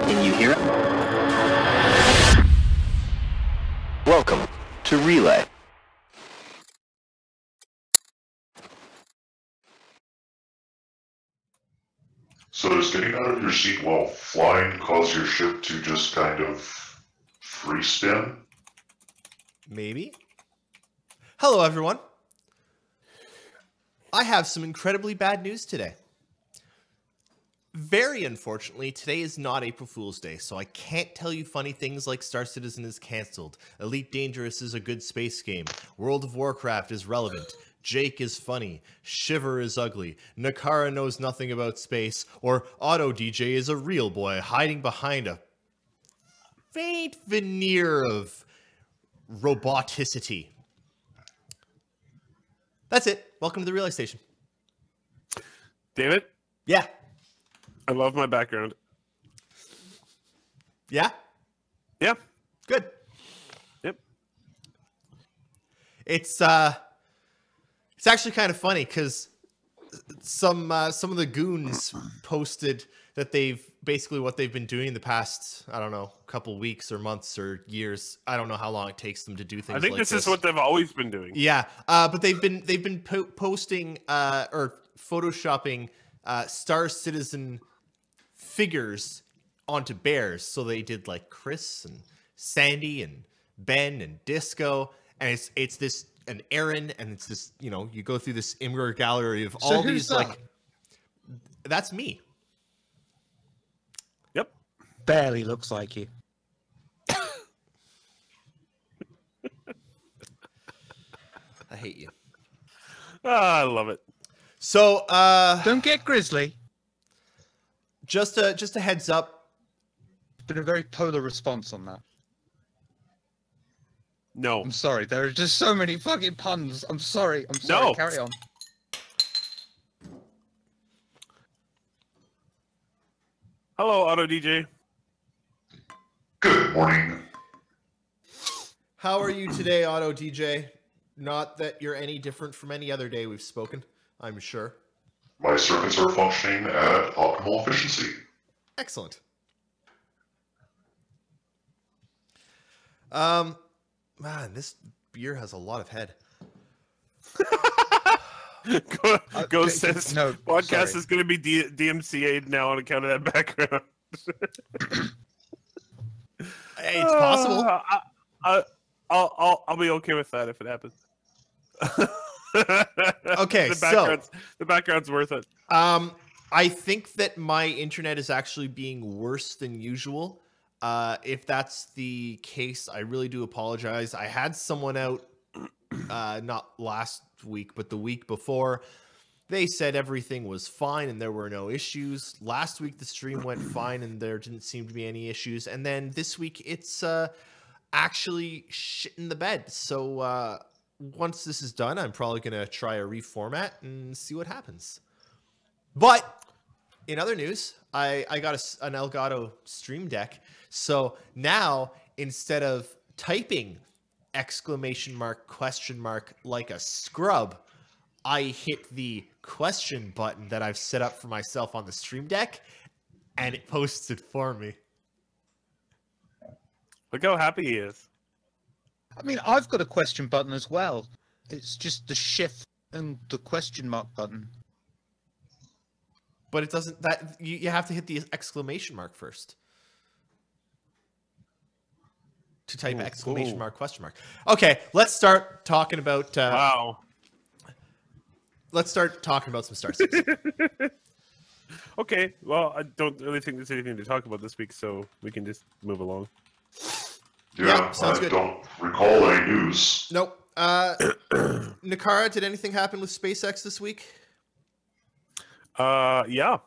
Can you hear it? Welcome to Relay. So does getting out of your seat while flying cause your ship to just kind of free spin? Maybe. Hello, everyone. I have some incredibly bad news today. Very unfortunately, today is not April Fool's Day, so I can't tell you funny things like Star Citizen is cancelled, Elite Dangerous is a good space game, World of Warcraft is relevant, Jake is funny, Shiver is ugly, Nakara knows nothing about space, or Auto DJ is a real boy hiding behind a faint veneer of roboticity. That's it. Welcome to the Relay Station. David? Yeah. I love my background. Yeah? Yeah. Good. Yep. It's actually kind of funny because some of the goons posted that what they've been doing the past, I don't know, couple weeks or months or years. I don't know how long it takes them to do things. I think like this is what they've always been doing. Yeah, but they've been posting or photoshopping Star Citizen figures onto bears. So they did like Chris and Sandy and Ben and Disco, and it's this and Aaron, and it's this, you know, you go through this Imgur gallery of all these like. That's me. Yep. Barely looks like you. I hate you. I love it. So Don't get grizzly. just a heads up. It's been a very polar response on that. No. I'm sorry. There are just so many fucking puns. I'm sorry. No. Carry on. Hello, Auto DJ. Good morning. How are you today, Auto DJ? Not that you're any different from any other day we've spoken, I'm sure. My circuits are functioning at optimal efficiency. Excellent. Man, this beer has a lot of head. Ghost says no, podcast sorry. is going to be DMCA'd now on account of that background. Hey, it's possible. I'll be okay with that if it happens. Okay, the background's worth it. I think that my internet is actually being worse than usual. If that's the case, I really do apologize. I had someone out, not last week, but the week before. They said everything was fine and there were no issues. Last week, the stream went fine and there didn't seem to be any issues. And then this week, it's actually shit in the bed. So once this is done, I'm probably going to try a reformat and see what happens. But in other news, I got an Elgato Stream Deck. So now, instead of typing ! Like a scrub, I hit the question button that I've set up for myself on the Stream Deck, and it posts it for me. Look how happy he is. I mean, I've got a question button as well. It's just the shift and the question mark button. But it doesn't. That you have to hit the ! First to type ! Question mark. Okay, let's start talking about. Wow. Let's start talking about some Star Citizen. Okay, well, I don't really think there's anything to talk about this week, so we can just move along. Yeah, sounds good. Don't recall any news. Nope. Nakara, did anything happen with SpaceX this week? Yeah.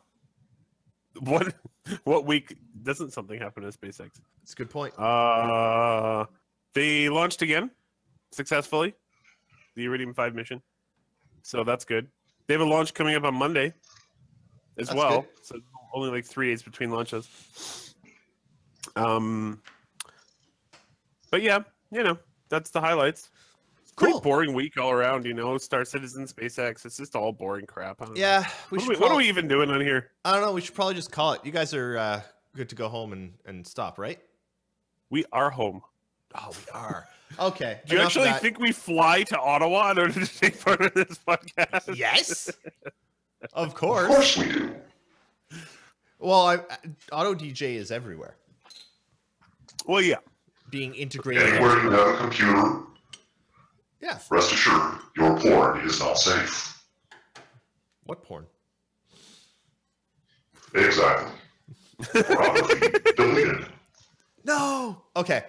What week doesn't something happen at SpaceX? That's a good point. They launched again successfully, the Iridium 5 mission. So that's good. They have a launch coming up on Monday as That's well. good. So only like 3 days between launches. But yeah, you know, that's the highlights. Pretty Cool. boring week all around, you know. Star Citizen, SpaceX. It's just all boring crap. I don't know. Yeah, What are we even doing on here? I don't know. We should probably just call it. You guys are good to go home and stop, right? We are home. Oh, we are. Okay. Do you enough of actually that. think we fly to Ottawa in order to take part in this podcast? Yes. Of Of course. course we do. Well, Auto DJ is everywhere, Well, yeah. being integrated. Anywhere you have a computer, Yeah. rest assured, your porn is not safe. What porn? Exactly. Pornography deleted. No. Okay.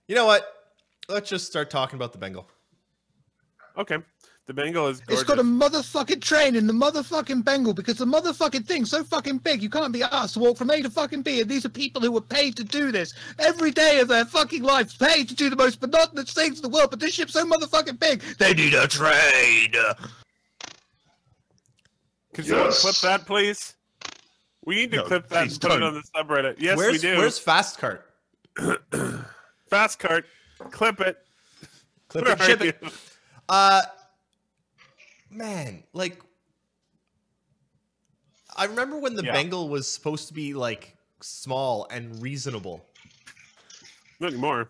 You know what? Let's just start talking about the Bengal. Okay. The Bengal is gorgeous. It's got a motherfucking train in the motherfucking Bengal because the motherfucking thing's so fucking big you can't be asked to walk from A to fucking B, and these are people who were paid to do this every day of their fucking lives, paid to do the most monotonous things in the world, but this ship's so motherfucking big, they need a train! Can someone Yes. clip that, please? We need to No, clip that please and put it don't. on the subreddit. Yes, where's we do. Where's Fast Cart? Fast cart? Clip it. Clip Where it, ship are it. you? Man, like, I remember when the Yeah. Bengal was supposed to be like small and reasonable. Not anymore.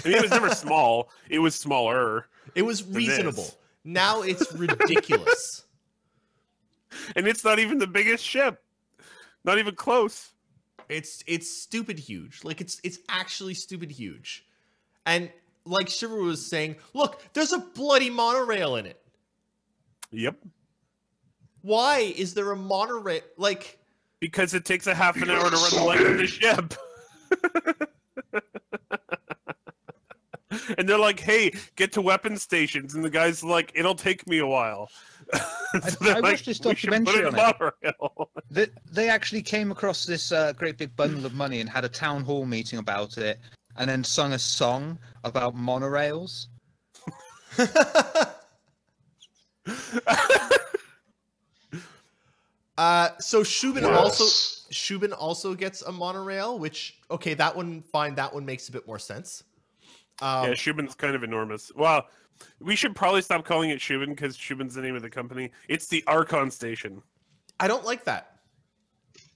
I mean, it was never small. It was smaller. It was this. reasonable. Now it's ridiculous. And it's not even the biggest ship. Not even close. It's stupid huge. Like it's actually stupid huge. And like Shiver was saying, look, there's a bloody monorail in it. Yep. Why is there a monorail? Like, Because it takes a half an hour to Because run it's the so length of the ship. And they're like, hey, get to weapon stations. And the guy's like, it'll take me a while. So they're I watched this "We should put documentary it in on it. monorail." They actually came across this great big bundle of money and had a town hall meeting about it, and then sung a song about monorails. So Shubin Yes. also gets a monorail, which okay, that one fine, that one makes a bit more sense. Yeah, Shubin's kind of enormous. Well, we should probably stop calling it Shubin because Shubin's the name of the company. It's the Archon station. I don't like that.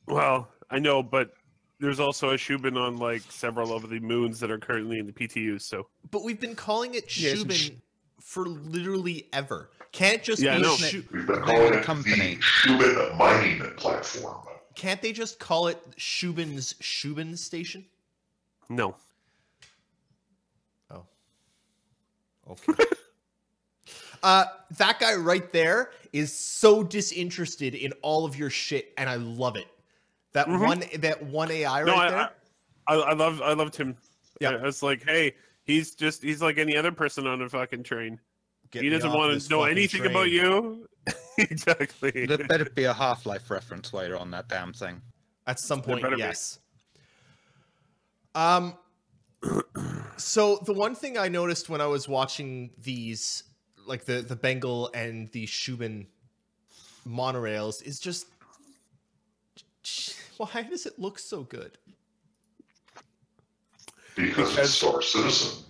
Well, I know, but there's also a Shubin on like several of the moons that are currently in the PTUs. So But we've been calling it Yeah, it's Shubin for literally ever. Can't it just Yeah, I be know. We've been Name calling of the it company. the Shubin mining platform. Can't they just call it Shubin's Shubin station? no. Oh. Okay. That guy right there is so disinterested in all of your shit, and I love it. That one AI No, right there. I loved him. Yeah. Yeah, it's like, hey, he's like any other person on a fucking train. Get He me doesn't off want this to know fucking anything train. about you. Exactly. There better be a Half-Life reference while you're on that damn thing. At some point, better be. yes. So the one thing I noticed when I was watching these, like the Bengal and the Shubin monorails, is just why does it look so good? Because it's Star Citizen.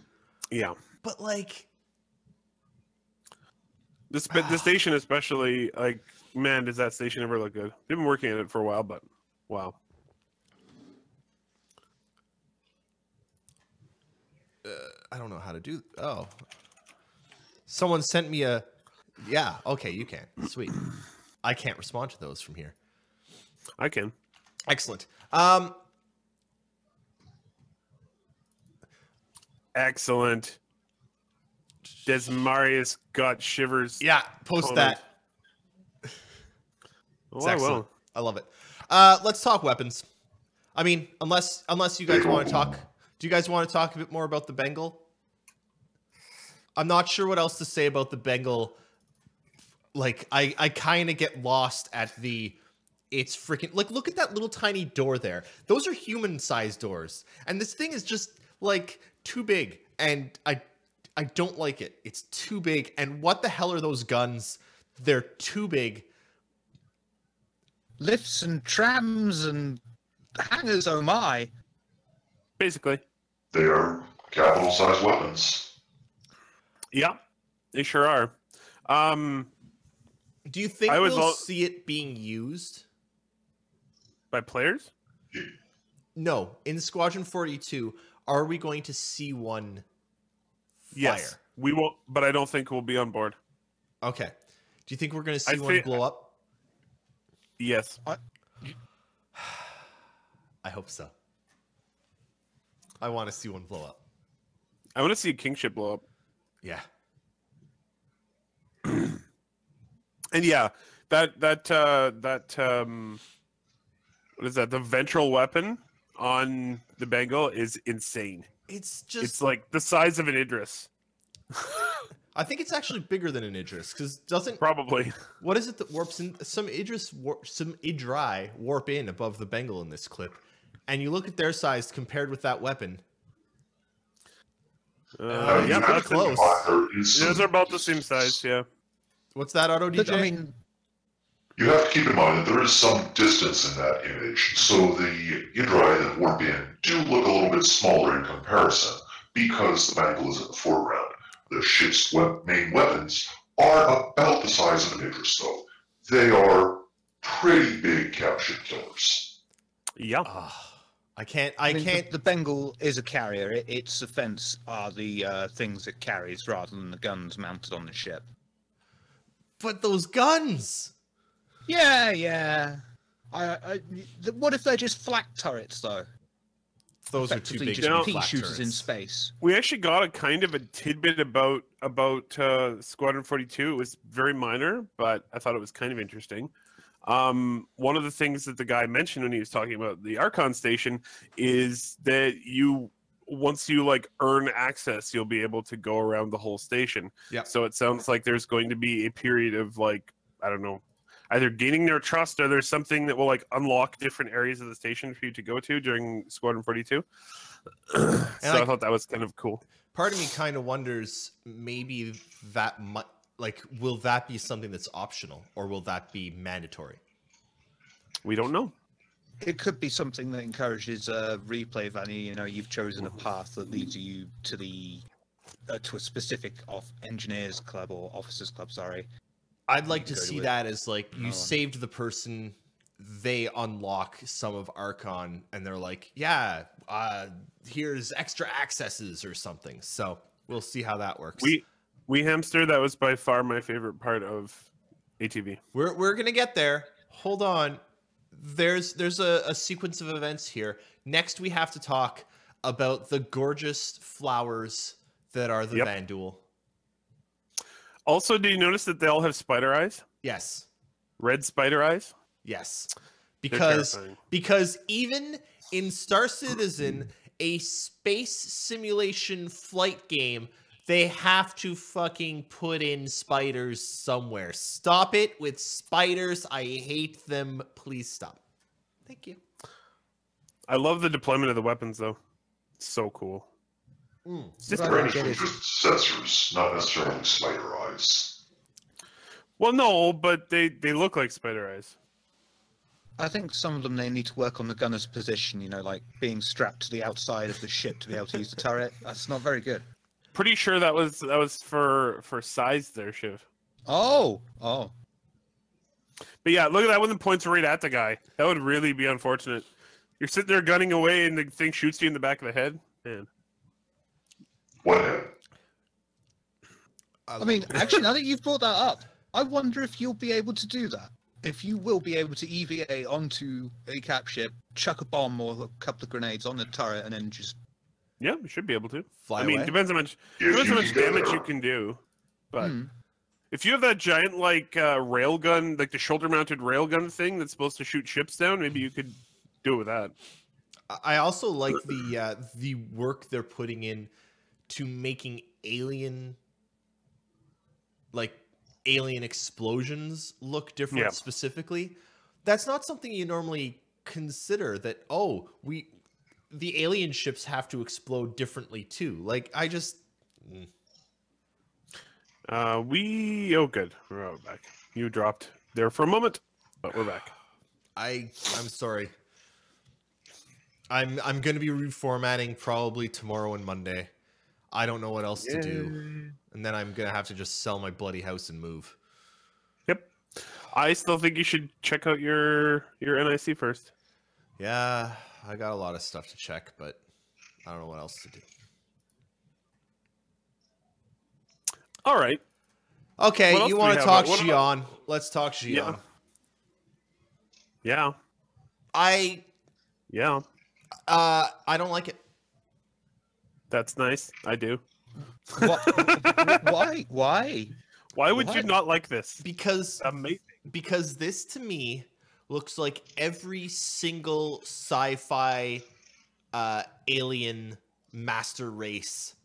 Yeah. But like, The station especially, like, man, does that station ever look good? They've been working at it for a while, but wow. I don't know how to do. Oh, someone sent me a. Yeah. Okay, you can. Sweet. I can't respond to those from here. I can. Excellent. Excellent. Desmarius got shivers. Yeah. Post Comment. that. Oh, It's I excellent. will. I love it. Let's talk weapons. I mean, unless you guys want to talk. Do you guys want to talk a bit more about the Bengal? I'm not sure what else to say about the Bengal. Like, I kind of get lost at the. It's freaking like, look at that little tiny door there. Those are human-sized doors, and this thing is just like too big, and I don't like it. It's too big, and what the hell are those guns? They're too big. Lifts and trams and hangars, oh my. Basically. They are capital-sized weapons. Yeah, they sure are. Do you think I was we'll al- see it being used? By players? No, in Squadron 42, are we going to see one fire? Yes. We will, but I don't think we'll be on board. Okay. Do you think we're going to see I one thi- blow up? Yes. I hope so. I want to see one blow up. I want to see a Kingship blow up. Yeah. And yeah, that what is that? The ventral weapon on the Bengal is insane. It's just It's like the size of an Idris. I think it's actually bigger than an Idris because doesn't Probably. what is it that warps in some Idri warp in above the Bengal in this clip, and you look at their size compared with that weapon. Yeah, you have pretty to think close. about there is Those some- are about the same size. Yeah. What's that, Auto But, DJ? I mean, You have to keep in mind that there is some distance in that image, so the Idri that warp in do look a little bit smaller in comparison because the Bengal is in the foreground. The ship's main weapons are about the size of an Idris, though. They are pretty big captured killers. Yeah. I can't. I mean, The Bengal is a carrier. Its offense are the things it carries rather than the guns mounted on the ship. But those guns. Yeah. What if they're just flak turrets, though? Those are too Effectively big just to be pea flat shooters in turrets. space. We actually got a kind of a tidbit about Squadron 42. It was very minor, but I thought it was kind of interesting. One of the things that the guy mentioned when he was talking about the Archon station is that once you like earn access, you'll be able to go around the whole station. Yeah. So it sounds like there's going to be a period of like, I don't know, either gaining their trust or there's something that will like unlock different areas of the station for you to go to during Squadron 42. So I thought that was kind of cool. Part of me kind of wonders maybe that like will that be something that's optional or will that be mandatory? We don't know. It could be something that encourages replay value. You know, you've chosen a path that leads you to to a specific engineers club or officers club. Sorry. I'd like to Go to see it. that as like you Oh. saved the person, they unlock some of Archon, and they're like, yeah, here's extra accesses or something. So we'll see how that works. We hamster, that was by far my favorite part of ATV. We're gonna get there. Hold on. There's a sequence of events here. Next, we have to talk about the gorgeous flowers that are the Yep. Vanduul. Also, do you notice that they all have spider eyes? Yes. Red spider eyes? Yes. They're terrifying. Because even in Star Citizen, a space simulation flight game, they have to fucking put in spiders somewhere. Stop it with spiders. I hate them. Please stop. Thank you. I love the deployment of the weapons, though. It's so cool. It's just What I pretty. don't get is Just sensors, not necessarily spider eyes. Well, no, but they look like spider eyes. I think some of them they need to work on the gunner's position. You know, like being strapped to the outside of the ship to be able to use the turret. That's not very good. Pretty sure that was for size there, Shiv. Oh. But yeah, look at that when the points right at the guy. That would really be unfortunate. You're sitting there gunning away and the thing shoots you in the back of the head. Man. What head? I mean, actually, now that you've brought that up, I wonder if you'll be able to do that. If you will be able to EVA onto a cap ship, chuck a bomb or a couple of grenades on the turret, and then just Yeah, we should be able to. Fly I mean, away. depends how much If depends how you much can get damage there. you can do. But Hmm. if you have that giant like railgun, like the shoulder-mounted railgun thing that's supposed to shoot ships down, maybe you could do it with that. I also like the work they're putting in to making alien explosions look different Yeah. specifically. That's not something you normally consider that the alien ships have to explode differently too. Like I just Oh good. We're back. You dropped there for a moment, but we're back. I'm sorry. I'm going to be reformatting probably tomorrow and Monday. I don't know what else to do. And then I'm going to have to just sell my bloody house and move. Yep. I still think you should check out your NIC first. Yeah, I got a lot of stuff to check, but I don't know what else to do. All right. Okay, What else you do want we to have? talk What about- Xi'an? Let's talk Xi'an. Yeah. I don't like it. That's nice. I do. Why? Why? Why would you What? not like this? Because Amazing. this to me looks like every single sci-fi alien master race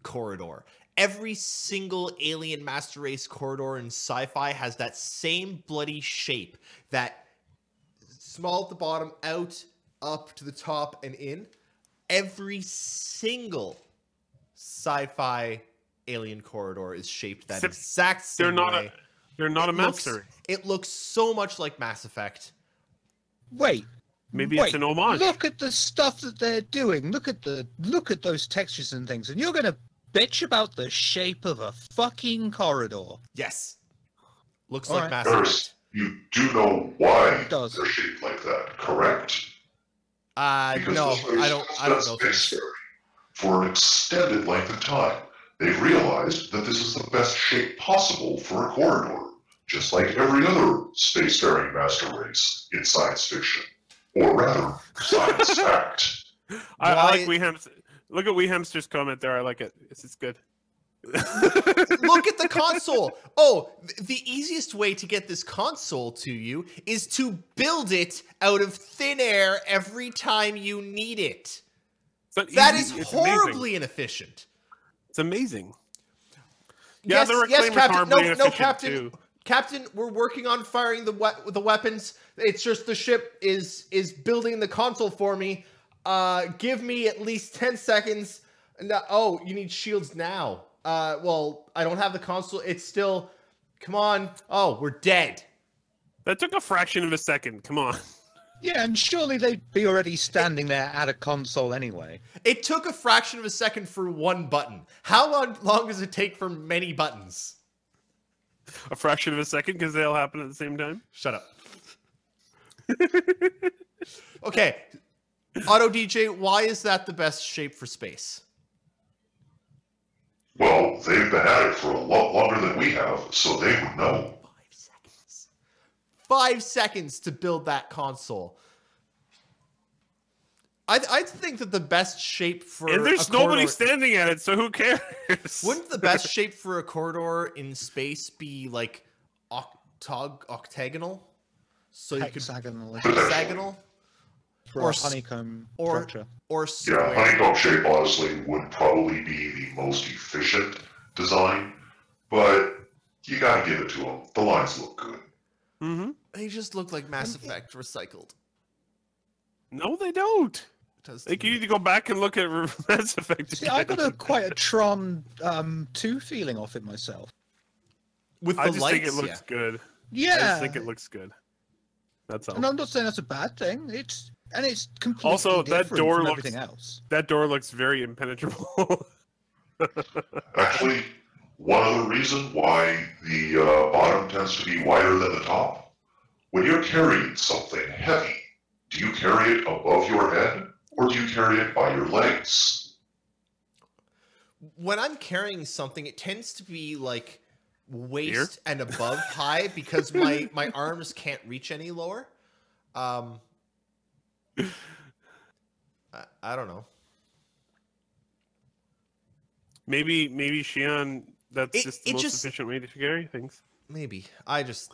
corridor. Every single alien master race corridor in sci-fi has that same bloody shape, that small at the bottom, out, up to the top, and in. Every single sci-fi alien corridor is shaped that Except exact same way. They're not a It looks- master. It looks so much like Mass Effect. Wait. Maybe wait, it's an homage. Look at the stuff that they're doing. Look at those textures and things, and you're gonna bitch about the shape of a fucking corridor. Yes. Looks All like right. Mass Effect. First, you do know why It does. they're shaped like that, correct? No, this place I don't has know been things. spacefaring for an extended length of time. They've realized that this is the best shape possible for a corridor, just like every other spacefaring master race in science fiction, or rather, science fact. I Why- like Wee Hamster. Look at Wee Hamster's comment there. I like it. This is good. Look at the console. Oh, the easiest way to get this console to you is to build it out of thin air every time you need it. It's not That easy. is It's amazing. horribly inefficient. It's amazing. Yeah, the yes, reclaimers Captain. are No, pretty efficient Captain. too. Captain, we're working on firing the weapons. It's just the ship is building the console for me. Give me at least 10 seconds. No, oh, you need shields now. Well, I don't have the console. It's still. Come on. Oh, we're dead. That took a fraction of a second. Come on. Yeah, and surely they'd be already standing there at a console anyway. It took a fraction of a second for one button. How long does it take for many buttons? A fraction of a second because they all happen at the same time. Shut up. Okay. Auto DJ, why is that the best shape for space? Well, they've been at it for a lot longer than we have, so they would know. 5 seconds. 5 seconds to build that console. I think that the best shape for And there's a nobody corridor- standing at it, so who cares? Wouldn't the best shape for a corridor in space be like octagonal? So you could Hexagonal. hexagonal For or a s- honeycomb or structure. or Yeah, square. honeycomb shape honestly would probably be the most efficient design, but you gotta give it to them. The lines look good. Mm-hmm. They just look like Mass Effect recycled. No, they don't. It does to Like you me. need to go back and look at Mass Effect. See, I got quite a Tron 2 feeling off it myself. with the I just lights. think it looks good. I Yeah. just think it looks good. That's all. And I'm not saying that's a bad thing. It's completely Also, that different door from looks- everything else. That door looks very impenetrable. Actually, one other reason why the bottom tends to be wider than the top. When you're carrying something heavy, do you carry it above your head, or do you carry it by your legs? When I'm carrying something, it tends to be like waist and above high because my arms can't reach any lower. I don't know. maybe Xi'an, that's It- just the it most just- efficient way to carry things. Maybe I just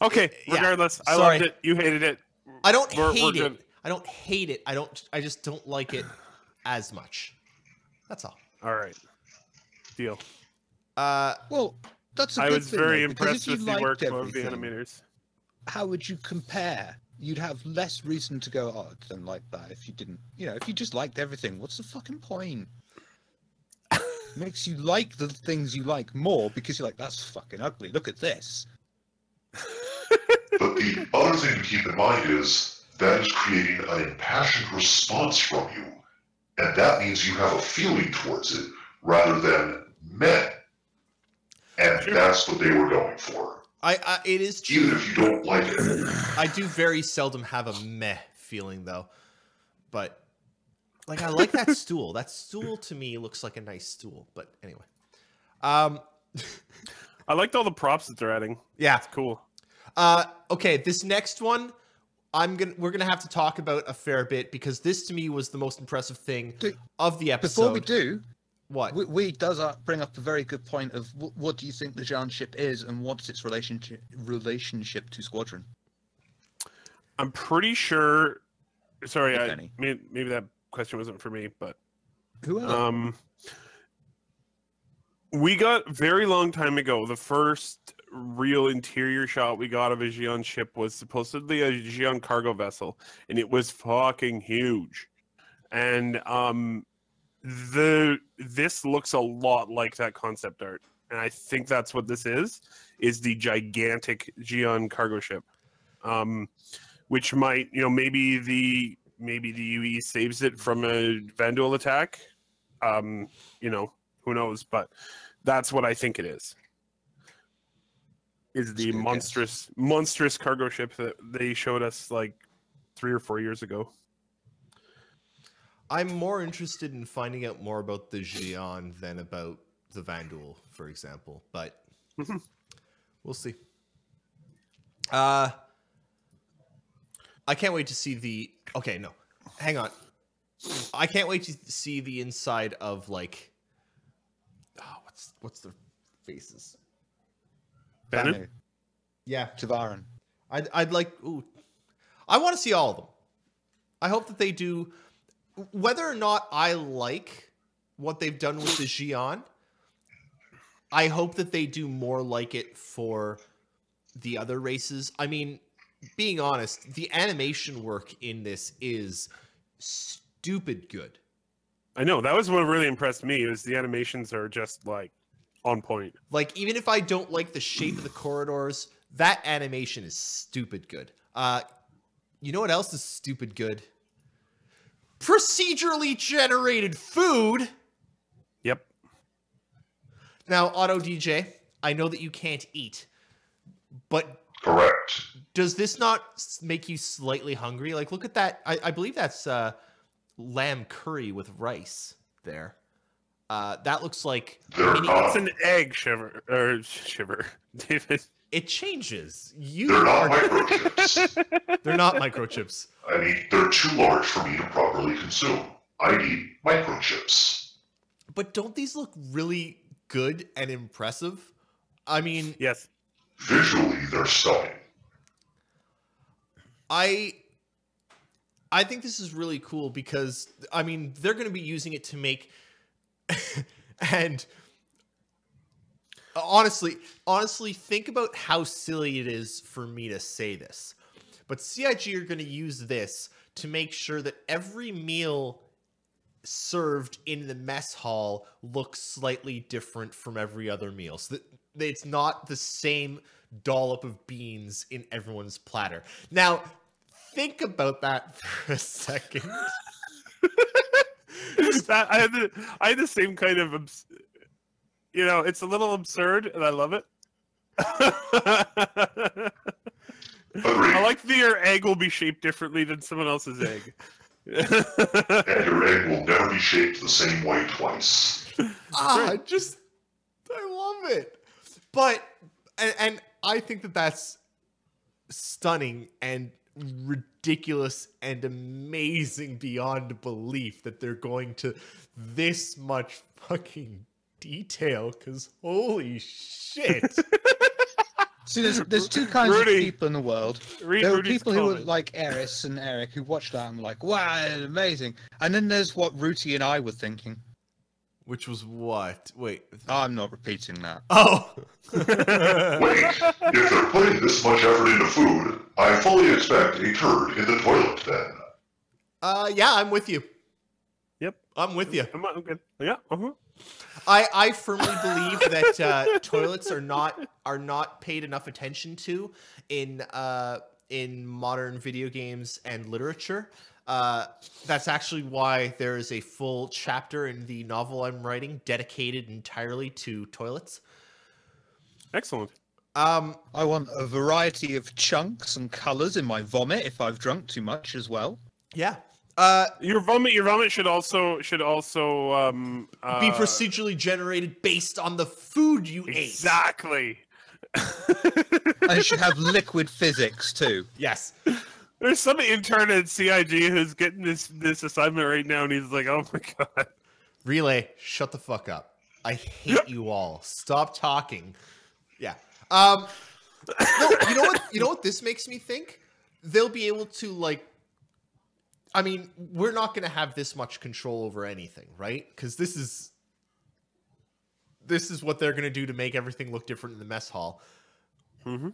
Okay, Yeah, regardless, I sorry. loved it. You hated it. I don't We're hate good. it. I don't hate it. I just don't like it as much. That's all. All right. Deal. Well, that's a I good was thing, very though, because impressed if you with the liked work of the everything, animators. How would you compare? You'd have less reason to go, oh, I don't like that if you didn't, if you just liked everything. What's the fucking point? Makes you like the things you like more because you're like, that's fucking ugly. Look at this. But the other thing to keep in mind is that is creating an impassioned response from you, and that means you have a feeling towards it rather than meh. And Sure. that's what they were going for. It is true. Even if you don't like it. I do very seldom have a meh feeling though. But like, I like that stool. That stool to me looks like a nice stool. But anyway, I liked all the props that they're adding. yeah. It's cool. Okay, this next one, we're gonna have to talk about a fair bit because this to me was the most impressive thing of the episode. Before we do, what? we does bring up a very good point of what do you think the Jan ship is and what's its relationship to Squadron? I'm pretty sure. Sorry, If any. maybe that question wasn't for me, but Who else? we got very long time ago. The first real interior shot we got of a Xi'an ship was supposedly a Xi'an cargo vessel, and it was fucking huge. And this looks a lot like that concept art, and I think that's what this is the gigantic Xi'an cargo ship, which might, maybe the UE saves it from a Vanduul attack. Who knows? But that's what I think it is. Is the monstrous cargo ship that they showed us like 3 or 4 years ago. I'm more interested in finding out more about the Xi'an than about the Vanduul, for example. But we'll see. I can't wait to see the. Okay, no, hang on. I can't wait to see the inside of like. Oh, what's their faces? Banu? Yeah, Tavaran. I'd like. Ooh, I want to see all of them. I hope that they do. Whether or not I like what they've done with the Xi'an, I hope that they do more like it for the other races. I mean, being honest, the animation work in this is stupid good. I know, that was what really impressed me, is the animations are just like on point. Like, even if I don't like the shape of the corridors, that animation is stupid good. You know what else is stupid good? Procedurally generated food. Yep. Now, Auto DJ, I know that you can't eat, but Correct. does this not make you slightly hungry? Like, look at that. I believe that's lamb curry with rice there. That looks like They're mini- not. It's an egg shiver, David. It changes. They're not microchips. They're not microchips. I mean, they're too large for me to properly consume. I need microchips. But don't these look really good and impressive? I mean, Yes. Visually, they're stunning. I think this is really cool because, I mean, they're going to be using it to make and honestly, think about how silly it is for me to say this. But CIG are going to use this to make sure that every meal served in the mess hall looks slightly different from every other meal. So that it's not the same dollop of beans in everyone's platter. Now, think about that for a second. I had the same kind of, it's a little absurd, and I love it. I like that your egg will be shaped differently than someone else's egg. And your egg will never be shaped the same way twice. I love it. But, and I think that that's stunning and ridiculous and amazing beyond belief that they're going to this much fucking detail, because holy shit. See, there's two kinds Rudy. of people in the world. Read There are Rudy's people who are comment. like Eris and Eric who watch that and were like, wow, it's amazing. And then there's what Ruti and I were thinking. Which was what? Wait. I'm not repeating that. Oh. Wait, if they're putting this much effort into food, I fully expect a turd in the toilet then. Yeah, I'm with you. Yep. I'm with you. I'm good. Yeah. Uh-huh. I firmly believe that toilets are not paid enough attention to in modern video games and literature. That's actually why there is a full chapter in the novel I'm writing dedicated entirely to toilets. Excellent. I want a variety of chunks and colors in my vomit if I've drunk too much as well. Yeah. Your vomit should also Be procedurally generated based on the food you ate. exactly. And it should have liquid physics too. Yes. There's some intern at CIG who's getting this assignment right now, and he's like, "Oh my god." Relay, shut the fuck up. I hate you all. Stop talking. Yeah. No, you know what? You know what this makes me think? They'll be able to, like, I mean, we're not going to have this much control over anything, right? Because this is what they're going to do to make everything look different in the mess hall. Mm-hmm.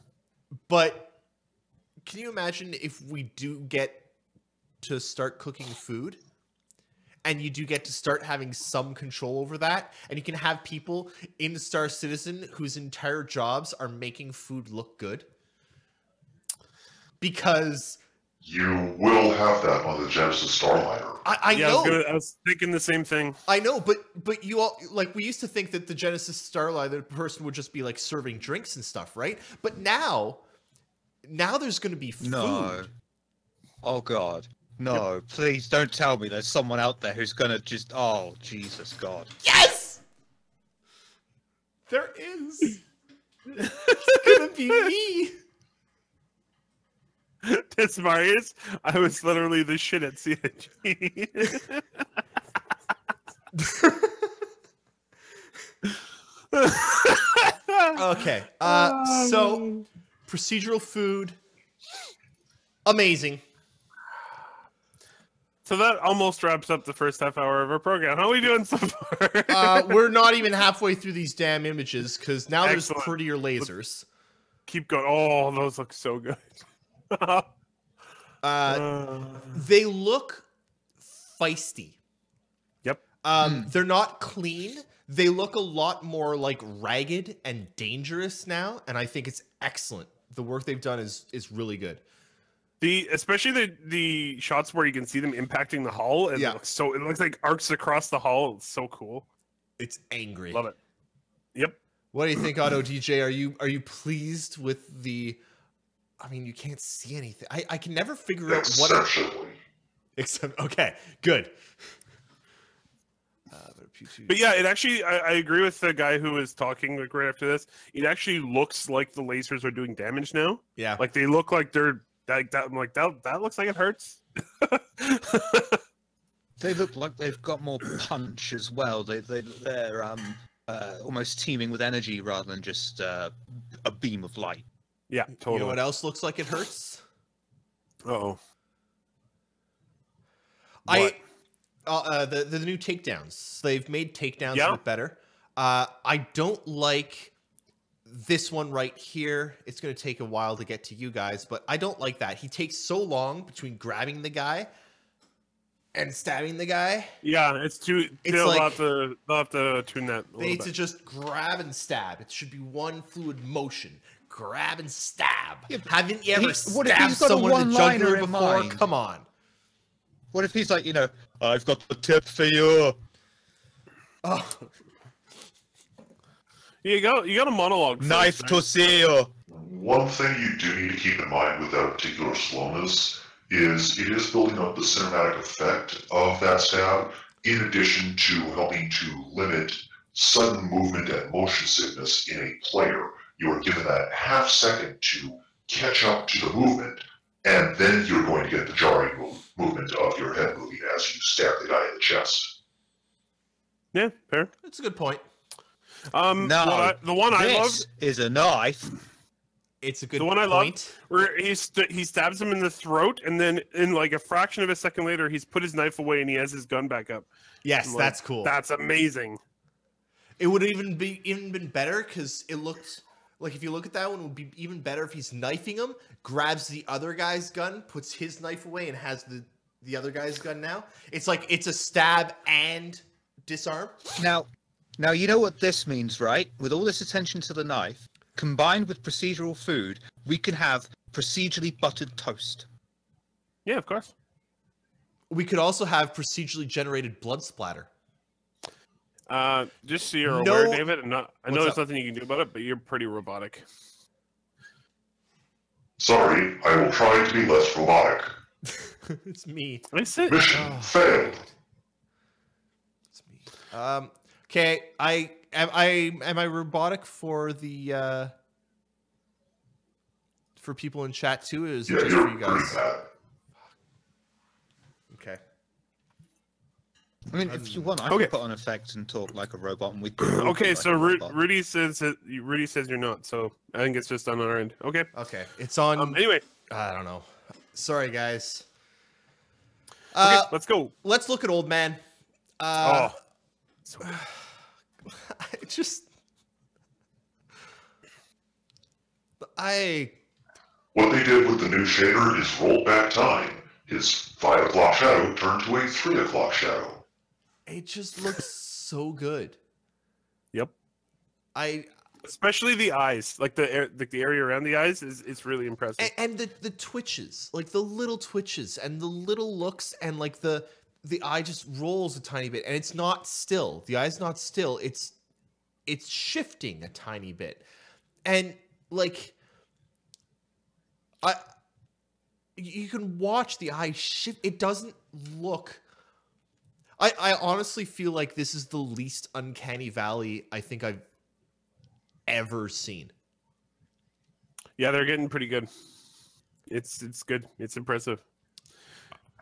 But can you imagine if we do get to start cooking food? And you do get to start having some control over that. And you can have people in Star Citizen whose entire jobs are making food look good. Because... You will have that on the Genesis Starliner. I know. I was thinking the same thing. I know, but you all... Like, we used to think that the Genesis Starliner, the person would just be, like, serving drinks and stuff, right? But now there's going to be food. No. Oh, God. No, please don't tell me there's someone out there who's gonna just... Oh, Jesus God. Yes! There is. It's gonna be me. That's Marius. I was literally the shit at CIG. Okay. So procedural food. Amazing. So that almost wraps up the first half hour of our program. How are we doing so far? We're not even halfway through these damn images because now Excellent. there's prettier lasers. Keep going. Oh, those look so good. They look feisty. Yep. They're not clean. They look a lot more like ragged and dangerous now, and I think it's excellent. The work they've done is really good. Especially the shots where you can see them impacting the hull, and Yeah. it looks like arcs across the hull. It's so cool. It's angry. Love it. Yep. What do you think, Auto DJ? Are you pleased with the? I mean, you can't see anything. I can never figure out what. Exceptionally. Except okay, good. But yeah, it actually, I agree with the guy who was talking like right after this. It actually looks like the lasers are doing damage now. Yeah. Like they look like they're like that. I'm like that looks like it hurts. They look like they've got more punch as well. They're almost teeming with energy rather than just a beam of light. Yeah, totally. You know what else looks like it hurts? Uh-oh. The new takedowns. They've made takedowns Yeah. a bit better. I don't like this one right here. It's going to take a while to get to you guys, but I don't like that. He takes so long between grabbing the guy and stabbing the guy. Yeah, it's too. It's They'll like- have to tune that. They need to just grab and stab. It should be one fluid motion. Grab and stab. Yeah, Haven't you ever what if stabbed he's got a someone in the one-liner jugular in before? mind? Come on. What if he's like, I've got the tip for you. Oh, You got a monologue. first, Knife right? to see you. One thing you do need to keep in mind with that particular slowness is it is building up the cinematic effect of that stab, in addition to helping to limit sudden movement and motion sickness in a player. You are given that half second to catch up to the movement, and then you're going to get the jarring movement of your head moving as you stab the guy in the chest. Yeah, fair. that's a good point. No, the one I love, this is a knife. It's a good the one I point. love, where he stabs him in the throat, and then in like a fraction of a second later, he's put his knife away and he has his gun back up. Yes, I'm like, that's cool. That's amazing. It would even been better because it looked like, if you look at that one, it would be even better if he's knifing him, grabs the other guy's gun, puts his knife away, and has the other guy's gun now. It's like it's a stab and disarm. Now you know what this means, right? With all this attention to the knife, combined with procedural food, we can have procedurally buttered toast. Yeah, of course. We could also have procedurally generated blood splatter. Just so you're No- aware, David, I know What's there's up? nothing you can do about it, but you're pretty robotic. Sorry, I will try to be less robotic. It's me. I said, Mission failed. It's me. Okay. Am I robotic for the for people in chat too? Or is it Yeah, just you're for you pretty guys? bad. Okay. I mean, if you want, I Okay. can put on effects and talk like a robot, and we can. okay, like so a robot. Rudy says you're not. So I think it's just on our end. Okay. Okay. It's on. Anyway, I don't know. Sorry, guys. okay, let's go. Let's look at Old Man. So I just. I. What they did with the new shader is roll back time. His 5 o'clock shadow turned to a 3 o'clock shadow. It just looks so good. Yep. I. Especially the eyes, like the area around the eyes is really impressive. And the twitches, like the little twitches and the little looks, and like the eye just rolls a tiny bit, and it's not still. The eye's not still. It's shifting a tiny bit, and like you can watch the eye shift. It doesn't look. I honestly feel like this is the least uncanny valley I think I've ever seen. Yeah, they're getting pretty good. It's good. It's impressive.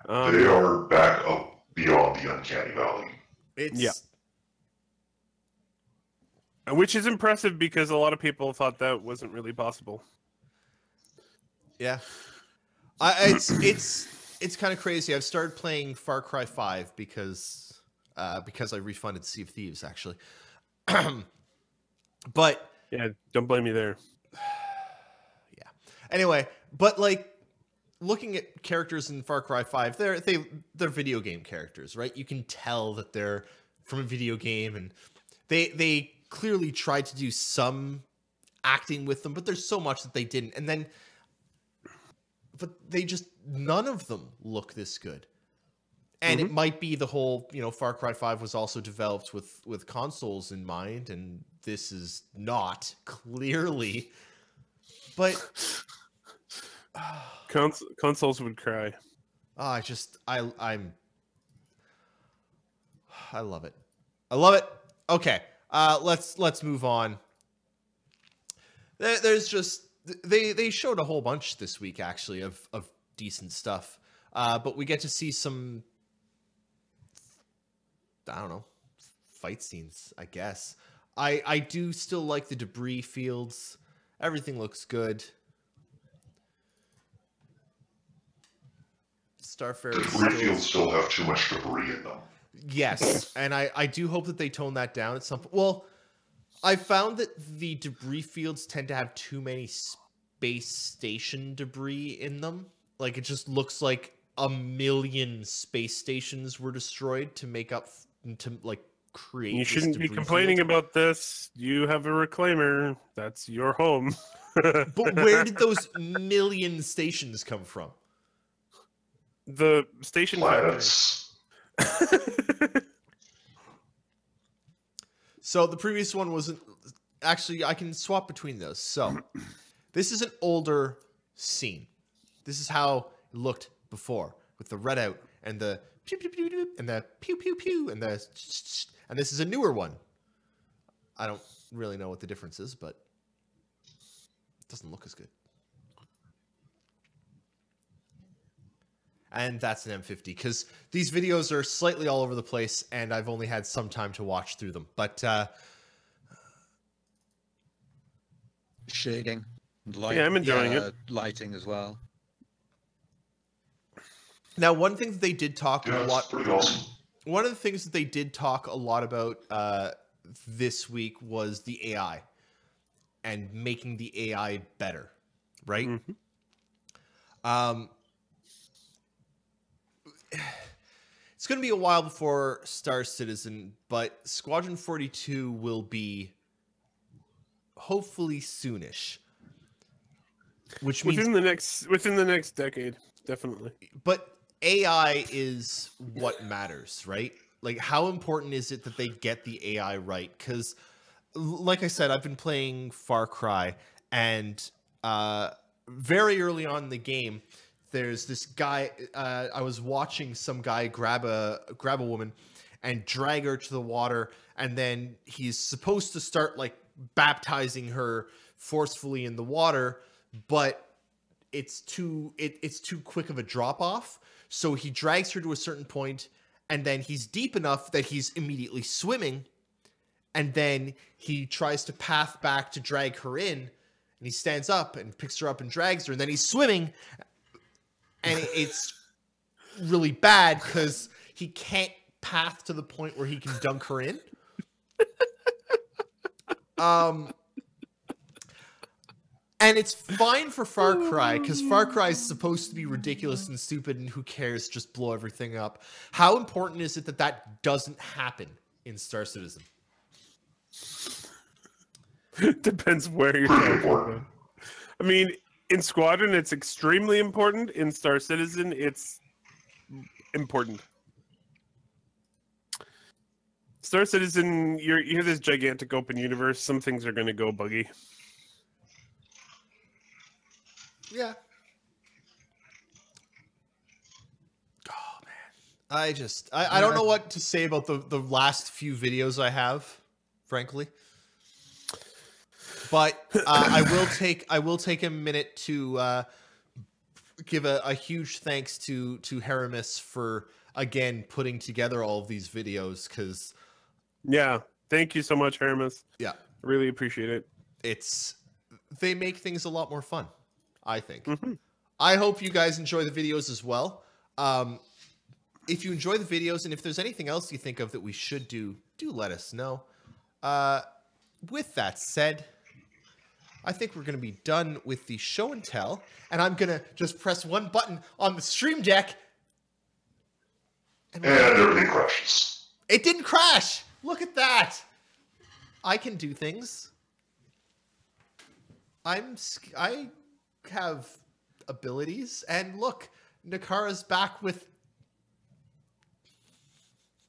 They are back up beyond the uncanny valley. It's Yeah. Which is impressive because a lot of people thought that wasn't really possible. Yeah. It's kind of crazy. I've started playing Far Cry 5 because I refunded Sea of Thieves actually. But Yeah, don't blame me there. yeah. Anyway, but like looking at characters in Far Cry 5, they're video game characters, right? You can tell that they're from a video game, and they clearly tried to do some acting with them, but there's so much that they didn't. And then but they just none of them look this good. And it might be the whole, Far Cry 5 was also developed with consoles in mind, and this is not clearly. But Consoles would cry. I love it. I love it. Okay, let's move on. There's just they showed a whole bunch this week actually of decent stuff, but we get to see some. I don't know, fight scenes, I guess. I do still like the debris fields. Everything looks good. Starfarer The debris fields still have too much debris in them. Yes, and I do hope that they tone that down at some point. Well, I found that the debris fields tend to have too many space station debris in them. Like, it just looks like a million space stations were destroyed to make up to like create. You this shouldn't be debris complaining field. about this. You have a reclaimer. That's your home. But where did those million stations come from? The station factory. Planets. So the previous one wasn't actually. I can swap between those. So this is an older scene. This is how it looked before with the red out and the pew pew pew pew and the pew pew pew and the and this is a newer one. I don't really know what the difference is, but it doesn't look as good. And that's an M50 because these videos are slightly all over the place and I've only had some time to watch through them. But Shading, light, Yeah, I'm enjoying it. Lighting as well. now, one thing that they did talk Yeah, a it's lot. pretty awesome. One of the things that they did talk a lot about this week was the AI and making the AI better, right? It's going to be a while before Star Citizen, but Squadron 42 will be hopefully soonish. Which means, within the next decade, definitely. but AI is what matters, right? Like, how important is it that they get the AI right? Because, like I said, I've been playing Far Cry, and very early on in the game, there's this guy. I was watching some guy grab a woman and drag her to the water, and then he's supposed to start like baptizing her forcefully in the water, but it's too quick of a drop off. So he drags her to a certain point, and then he's deep enough that he's immediately swimming, and then he tries to path back to drag her in, and he stands up and picks her up and drags her, and then he's swimming, and it's really bad because he can't path to the point where he can dunk her in. And it's fine for Far Cry, because Far Cry is supposed to be ridiculous and stupid, and who cares, just blow everything up. How important is it that that doesn't happen in Star Citizen? Depends where you're talking about. I mean, in Squadron, it's extremely important. In Star Citizen, it's important. Star Citizen, you're this gigantic open universe. Some things are going to go buggy. Yeah. Oh man, I don't know what to say about the last few videos I have, frankly. But I will take a minute to give a huge thanks to Haramis for again putting together all of these videos, because yeah, thank you so much, Haramis. Yeah, really appreciate it. They make things a lot more fun, I think. Mm-hmm. I hope you guys enjoy the videos as well. If you enjoy the videos, and if there's anything else you think of that we should do let us know. With that said, I think we're going to be done with the show and tell, and I'm going to just press one button on the stream deck. And everything crashes. It didn't crash! Look at that! I can do things. I have abilities, and look, Nakara's back with...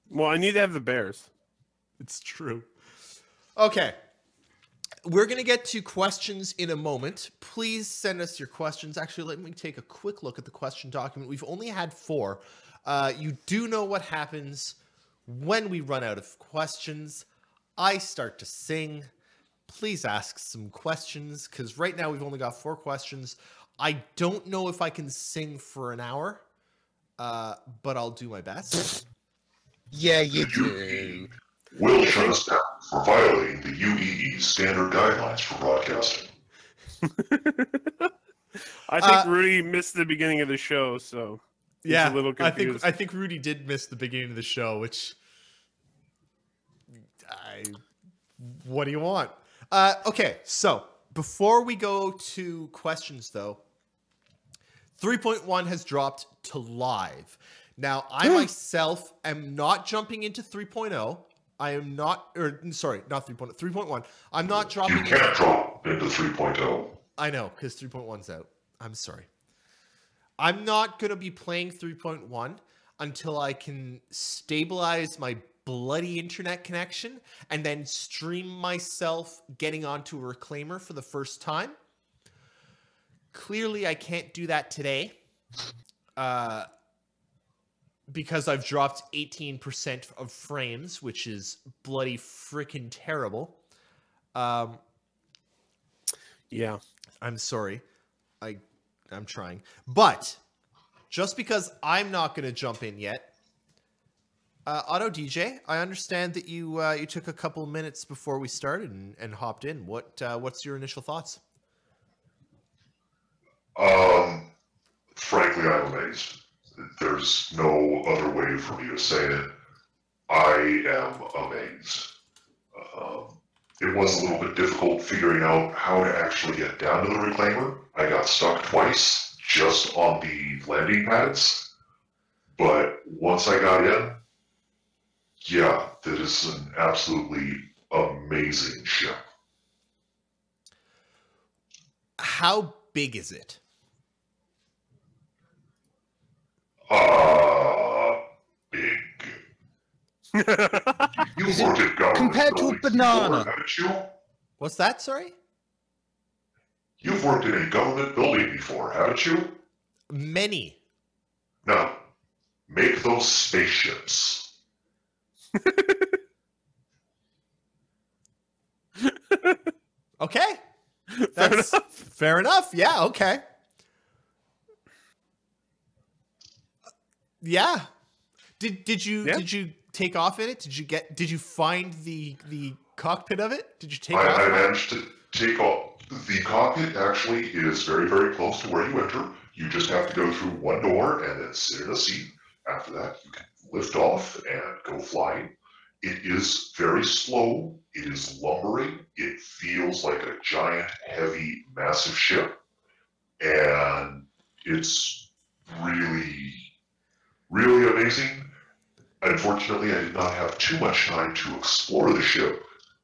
Well, I need to have the bears. It's true. Okay. We're going to get to questions in a moment. Please send us your questions. Actually, let me take a quick look at the question document. We've only had 4. You do know what happens when we run out of questions. I start to sing. Please ask some questions, because right now we've only got 4 questions. I don't know if I can sing for an hour, but I'll do my best. Yeah, you do. Will shut us down for violating the UEE standard guidelines for broadcasting. I think Rudy missed the beginning of the show, so he's a little confused. I think Rudy did miss the beginning of the show, which what do you want? Okay, so before we go to questions, though, 3.1 has dropped to live. Now, I myself am not jumping into 3.0. I am not, or sorry, not 3.0, 3.1. I'm not dropping. You can't drop into 3.0. I know, because 3.1's out. I'm sorry. I'm not going to be playing 3.1 until I can stabilize my bloody internet connection and then stream myself getting onto a reclaimer for the first time. Clearly, I can't do that today. Because I've dropped 18% of frames, which is bloody freaking terrible. Yeah. I'm sorry. I'm trying. But just because I'm not going to jump in yet, Auto DJ, I understand that you took a couple minutes before we started and hopped in. What's your initial thoughts? Frankly, I'm amazed. There's no other way for me to say it. I am amazed. It was a little bit difficult figuring out how to actually get down to the reclaimer. I got stuck twice just on the landing pads. But once I got in, yeah, that is an absolutely amazing ship. How big is it? Big. You looked at government compared to a buildings banana? before, haven't you? What's that? Sorry? You've worked in a government building before, haven't you? Many. Now, make those spaceships. Okay. That's fair enough. Yeah, okay. Yeah. Did you take off in it? Did you find the cockpit of it? Did you take off? I managed to take off. The cockpit actually is very, very close to where you enter. You just have to go through one door and then sit in a seat. After that, you can lift off and go flying. It is very slow. It is lumbering. It feels like a giant, heavy, massive ship. And it's really, really amazing. Unfortunately, I did not have too much time to explore the ship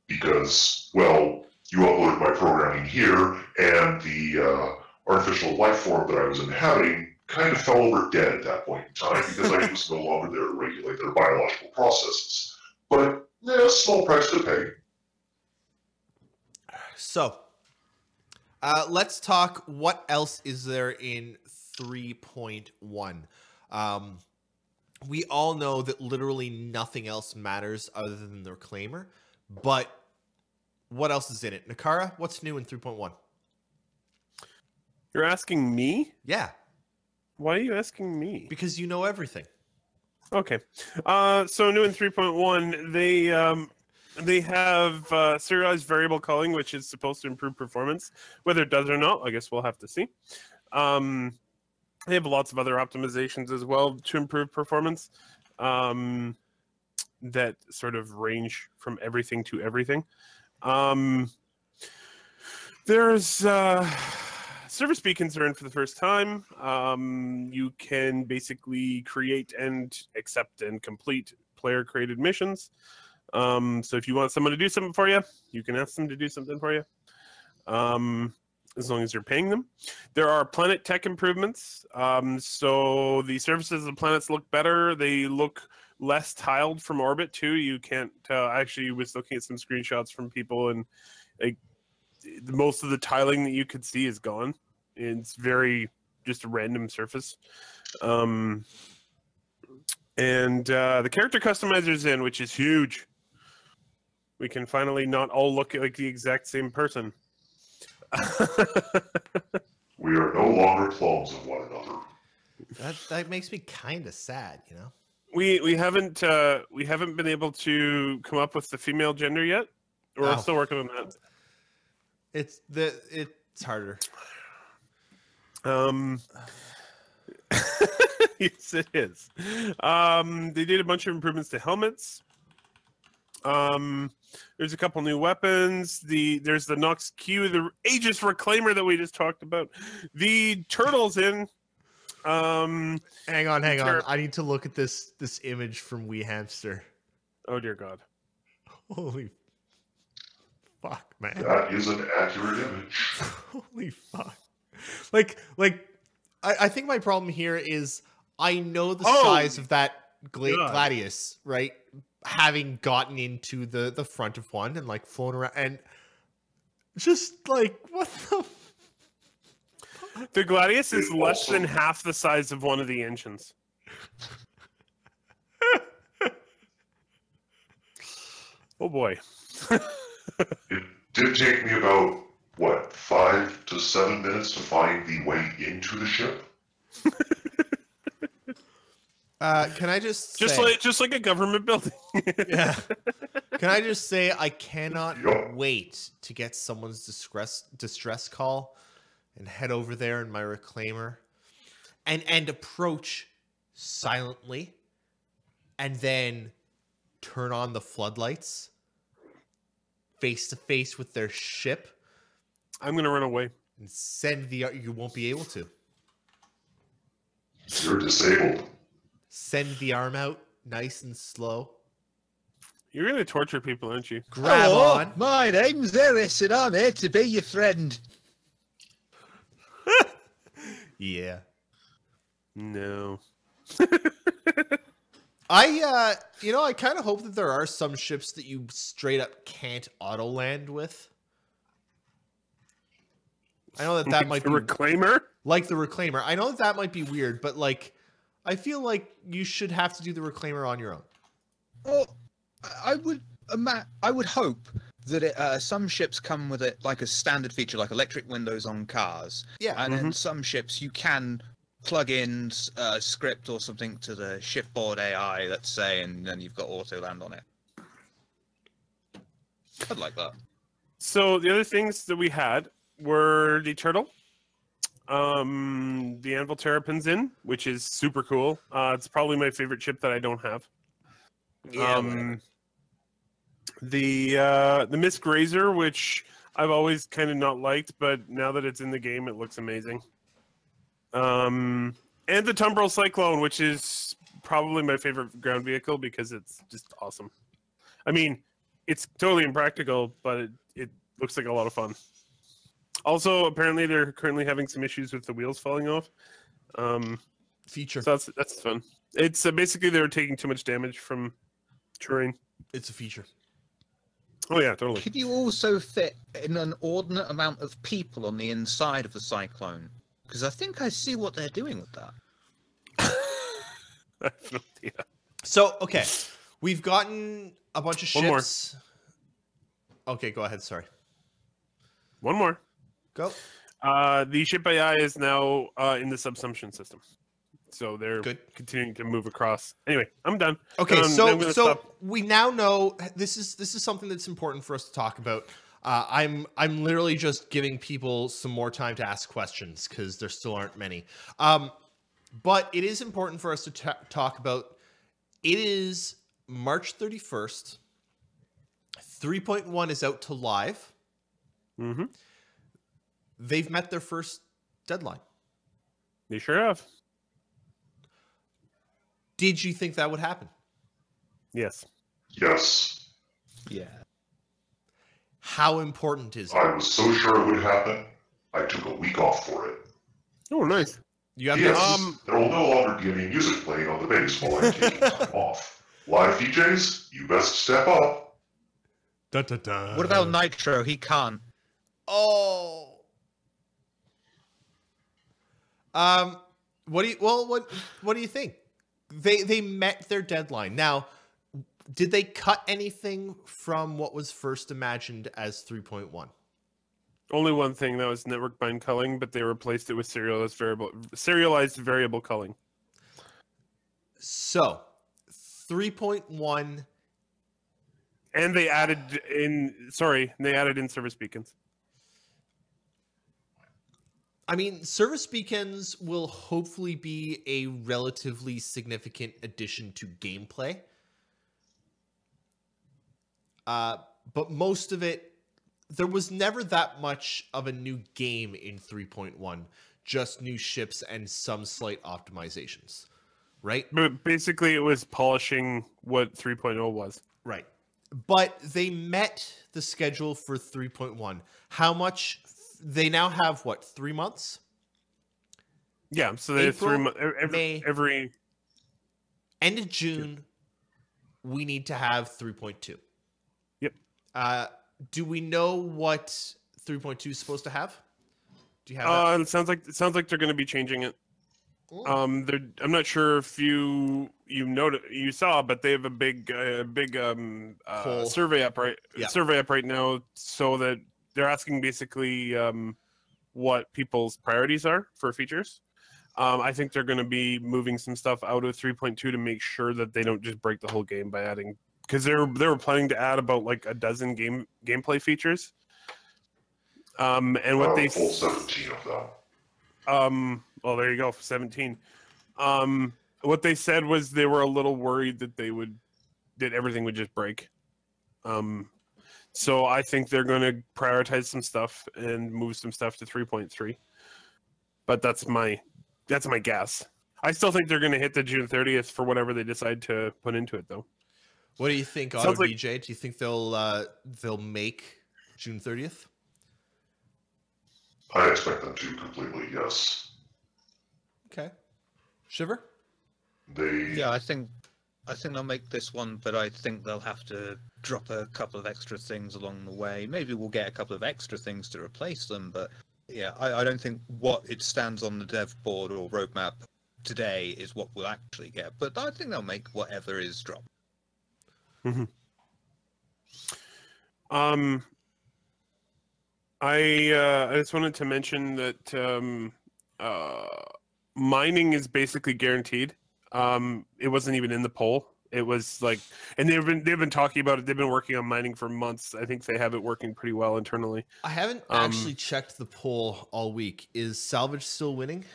because, well, you uploaded my programming here, and the artificial life form that I was inhabiting kind of fell over dead at that point in time because I was no longer there to regulate their biological processes. But, yeah, small price to pay. So, let's talk what else is there in 3.1. We all know that literally nothing else matters other than the reclaimer, but what else is in it? Nakara, what's new in 3.1? You're asking me? Yeah, Why are you asking me? because you know everything. Okay. So new in 3.1, they have serialized variable calling, which is supposed to improve performance. Whether it does or not, I guess we'll have to see. They have lots of other optimizations as well to improve performance that sort of range from everything to everything. There's service beacons are in for the first time. You can basically create and accept and complete player-created missions. So if you want someone to do something for you, you can ask them to do something for you. As long as you're paying them. There are planet tech improvements. So the surfaces of the planets look better. They look less tiled from orbit too. You can't I actually was looking at some screenshots from people, and like most of the tiling that you could see is gone. It's very just a random surface. And the character customizer's in, which is huge. We can finally not all look like the exact same person. We are no longer clones of one another. That makes me kind of sad, you know. We haven't been able to come up with the female gender yet. We're still working on that. It's harder. Yes, it is. They did a bunch of improvements to helmets. There's a couple new weapons. There's the Nox Q, the Aegis Reclaimer that we just talked about. The turtle's in. Hang on. I need to look at this image from Wee Hamster. Oh dear God! Holy fuck, man! That is an accurate image. Holy fuck! Like I think my problem here is I know the size of that Gladius, right? Having gotten into the front of one and like flown around and just like what the Gladius is less than half the size of one of the engines. Oh boy. It did take me about, what, 5 to 7 minutes to find the way into the ship? Can I just say, just like a government building? yeah. Can I just say I cannot wait to get someone's distress call and head over there in my reclaimer and approach silently and then turn on the floodlights face to face with their ship. I'm gonna run away and send you won't be able to. You're disabled. Send the arm out nice and slow. You're gonna torture people, aren't you? Grab on. My name's Eris, and I'm here to be your friend. Yeah. No. I kind of hope that there are some ships that you straight up can't auto land with. I know that might the be Reclaimer. like the Reclaimer. I know that might be weird, but like, I feel like you should have to do the Reclaimer on your own. Well, I would hope that some ships come with it like a standard feature, like electric windows on cars. Yeah. And then some ships you can plug in a script or something to the shipboard AI, let's say, and then you've got auto land on it. I'd like that. So the other things that we had were the turtle, the Anvil Terrapin's in, which is super cool. It's probably my favorite ship that I don't have. The Miss Grazer, which I've always kind of not liked, but now that it's in the game, it looks amazing. And the Tumbrel Cyclone, which is probably my favorite ground vehicle because it's just awesome. I mean, it's totally impractical, but it looks like a lot of fun. Also, apparently, they're currently having some issues with the wheels falling off. Feature. So that's fun. It's basically they were taking too much damage from terrain. It's a feature. Oh yeah, totally. Could you also fit in an ordinate amount of people on the inside of the Cyclone? Because I think I see what they're doing with that. I have no idea. So, okay. We've gotten a bunch of One more. ships. Okay, go ahead. Sorry. One more. Go. The ship AI is now in the subsumption system, so they're Good. continuing to move across. Anyway, I'm done. Okay, I'm gonna so stop. we now know this is something that's important for us to talk about. I'm literally just giving people some more time to ask questions because there still aren't many. But it is important for us to talk about. It is March 31st. 3.1 is out to live. Mm-hmm. They've met their first deadline. They sure have. Did you think that would happen? Yes. Yes. Yeah. How important is it? I was so sure it would happen, I took a week off for it. Oh, nice. You have Yes, there will no longer be any music playing on the base while I'm taking time off. Live DJs, you best step up. Dun, dun, dun. What about Nitro? He can't. Oh. What do you think? They met their deadline. Now, did they cut anything from what was first imagined as 3.1? Only one thing, that was network bind culling, but they replaced it with serialized variable culling. So, 3.1. And they added in service beacons. I mean, service beacons will hopefully be a relatively significant addition to gameplay. But most of it, there was never that much of a new game in 3.1, just new ships and some slight optimizations, right? But basically, it was polishing what 3.0 was. Right. But they met the schedule for 3.1. How much? They now have, what, 3 months? Yeah, so they have 3 April, months. May. Every End of June, we need to have 3.2. Yep. Do we know what 3.2 is supposed to have? Do you have it sounds like they're going to be changing it. Ooh. I'm not sure if you saw, but they have a big Poll. survey up right now, so that they're asking basically what people's priorities are for features. I think they're going to be moving some stuff out of 3.2 to make sure that they don't just break the whole game by adding, because they were planning to add about like a dozen gameplay features. And what they Full 17 of them. Well, there you go, 17. What they said was they were a little worried that that everything would just break. So I think they're going to prioritize some stuff and move some stuff to 3.3. But that's my guess. I still think they're going to hit the June 30th for whatever they decide to put into it, though. What do you think, Sounds Auto like- DJ? Do you think they'll make June 30th? I expect them to completely, yes. Okay. Shiver? Yeah, I think they'll make this one, but I think they'll have to drop a couple of extra things along the way. Maybe we'll get a couple of extra things to replace them, but Yeah, I don't think what it stands on the dev board or roadmap today is what we'll actually get, but I think they'll make whatever is drop. I just wanted to mention that mining is basically guaranteed. It wasn't even in the poll. It was like, and they've been talking about it. They've been working on mining for months. I think they have it working pretty well internally. I haven't actually checked the poll all week. Is Salvage still winning?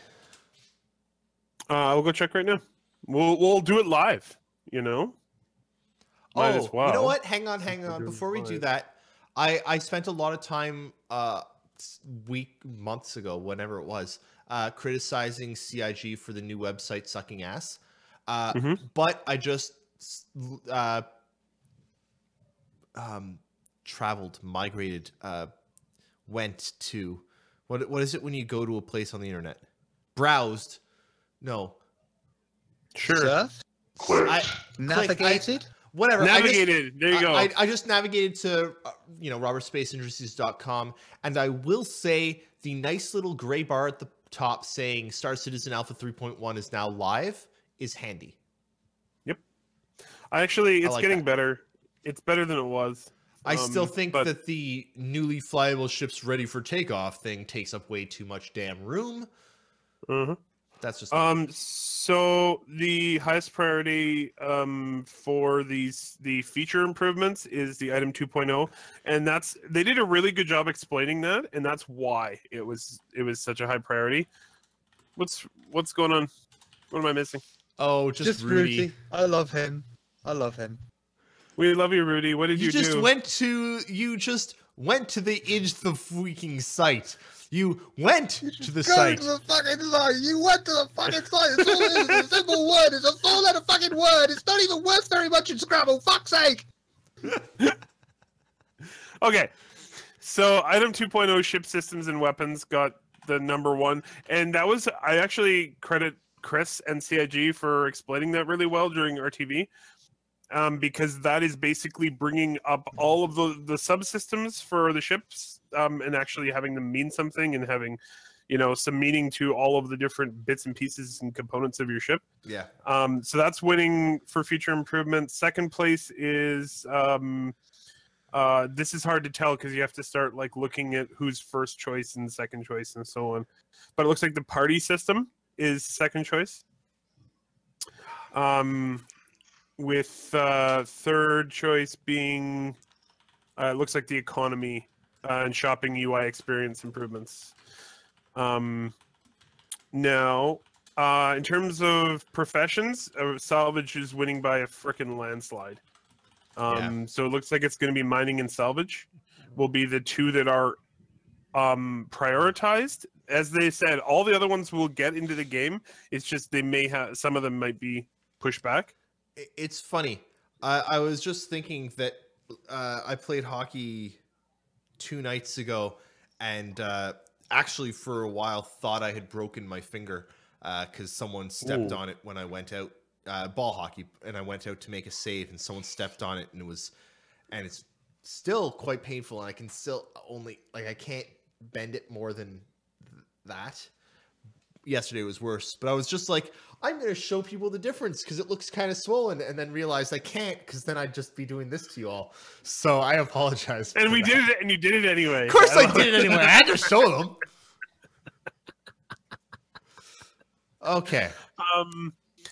I'll go check right now. We'll do it live. Might as well. You know what? Hang on. Before we do that, I spent a lot of time months ago, whenever it was, criticizing CIG for the new website sucking ass. But I just migrated, went to what is it when you go to a place on the internet? Browsed. No. Sure. Surfed? Clicked. Navigated? Whatever. Navigated. There you go. I just navigated to, RobertSpaceIndustries.com, and I will say the nice little gray bar at the top saying Star Citizen Alpha 3.1 is now live is handy. Yep. It's like getting that. better. It's better than it was. I still think that the newly flyable ships ready for takeoff thing takes up way too much damn room. That's just so the highest priority for the feature improvements is the item 2.0, and they did a really good job explaining that, and that's why it was such a high priority. What's going on? What am I missing? Oh, just Rudy. I love him. We love you, Rudy. What did you do? You just went to the freaking site. You went to the site. Go to the fucking site. You went to the fucking site. It's all it is. It's a simple word. It's a four-letter fucking word. It's not even worth very much in Scrabble. Fuck's sake. Okay. So item 2.0 ship systems and weapons got the number one. And I actually credit Chris and CIG for explaining that really well during RTV. Because that is basically bringing up all of the subsystems for the ships, and actually having them mean something and having, some meaning to all of the different bits and pieces and components of your ship. Yeah. So that's winning for future improvement. Second place is this is hard to tell because you have to start looking at who's first choice and second choice and so on. But it looks like the party system is second choice. With third choice being, it looks like the economy and shopping UI experience improvements. Now, in terms of professions, salvage is winning by a frickin' landslide. So it looks like it's going to be mining and salvage will be the two that are prioritized. As they said, all the other ones will get into the game. It's just they may have, some of them might be pushed back. It's funny. I was just thinking that I played hockey 2 nights ago, and actually for a while thought I had broken my finger because someone stepped on it when I went out ball hockey, and I went out to make a save, and someone stepped on it, and it's still quite painful, and I can still only I can't bend it more than that. Yesterday was worse, but I was just like, I'm going to show people the difference because it looks kind of swollen, and then realized I can't because then I'd just be doing this to you all. So I apologize. And we did it, and you did it anyway. Of course I did it anyway. I had to show them. Okay.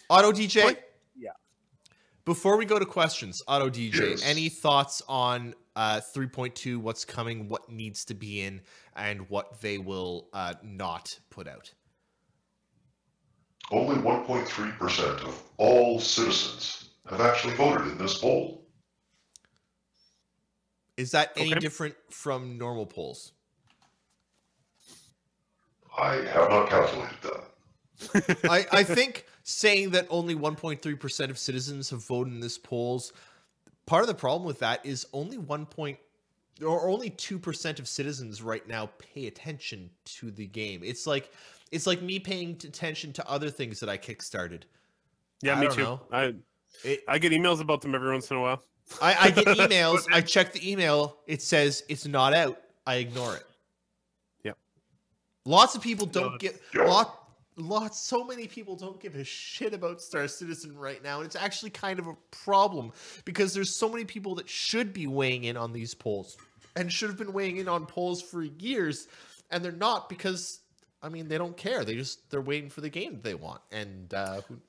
Auto DJ? Yeah. Before we go to questions, Auto DJ, any thoughts on 3.2, what's coming, what needs to be in, and what they will not put out? Only 1.3% of all citizens have actually voted in this poll. Is that any different from normal polls? I have not calculated that. I think saying that only 1.3% of citizens have voted in this polls, part of the problem with that is only 2% of citizens right now pay attention to the game. It's like me paying attention to other things that I kickstarted. Yeah, me too. I get emails about them every once in a while. I get emails. I check the email. It says it's not out. I ignore it. Yep. Lots of people don't Yeah. so many people don't give a shit about Star Citizen right now, and it's actually kind of a problem because there's so many people that should be weighing in on these polls and should have been weighing in on polls for years, and they're not because I mean they don't care. They're waiting for the game that they want. And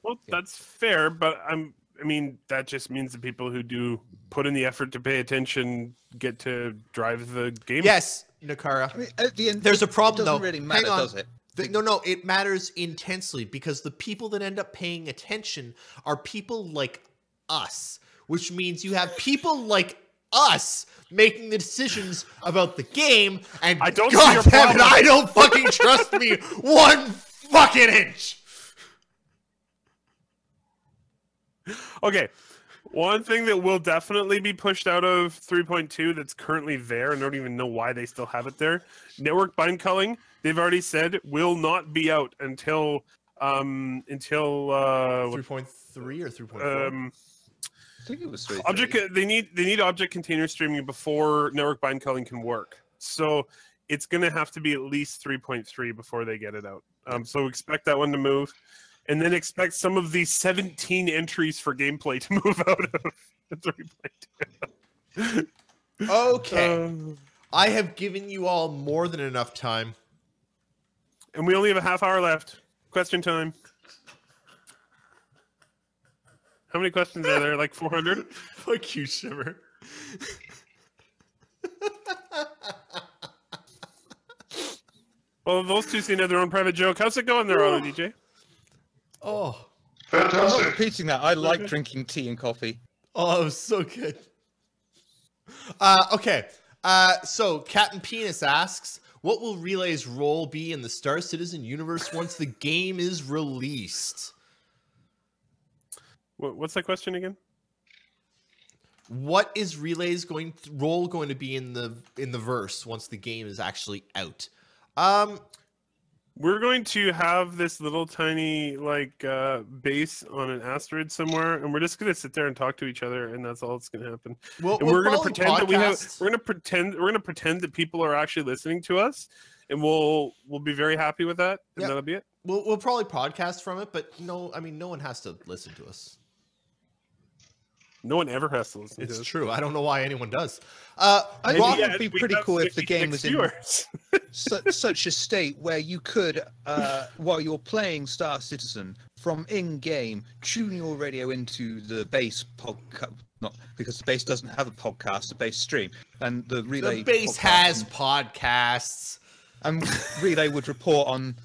Well, that's fair, but I mean, that just means the people who do put in the effort to pay attention get to drive the game. yes, Nakara. I mean, at the end, There's a problem, it doesn't though. really matter, Hang on. does it? No, it matters intensely because the people that end up paying attention are people like us, which means you have people like us making the decisions about the game, and I don't see God your damn it, problem. I don't fucking trust me one fucking inch. Okay. One thing that will definitely be pushed out of 3.2 that's currently there, and I don't even know why they still have it there. Network bind culling, they've already said will not be out until 3.3 or 3.4? I think it was 3. they need object container streaming before network bind culling can work. So it's going to have to be at least 3.3 before they get it out. So expect that one to move. And then expect some of these 17 entries for gameplay to move out of 3.2. Okay. I have given you all more than enough time. And we only have a half hour left. Question time. How many questions are there? Like 400? Fuck you, Shiver. Well, those two seem to have their own private joke. How's it going there, Auto DJ? Oh. I'm not Fantastic. repeating that. I like drinking tea and coffee. Oh, it was so good. Okay. So Captain Penis asks, what will Relay's role be in the Star Citizen universe once the game is released? What's that question again? What is Relay's role going to be in the verse once the game is actually out? We're going to have this little tiny base on an asteroid somewhere, and we're just going to sit there and talk to each other, and that's all that's going to happen. We'll We're going to probably pretend that we have. podcast. We're going to pretend that people are actually listening to us, and we'll be very happy with that, and Yep. that'll be it. We'll probably podcast from it, but no one has to listen to us. No one ever has to listen to It's us. true. I don't know why anyone does. I Rock- think it would be we pretty have cool if the 56 game was in viewers. such a state where you could, while you're playing Star Citizen, from in-game, tune your radio into the base podcast. Not because the base doesn't have a podcast, the base stream, and the relay. the base podcast, has podcasts. and relay would report on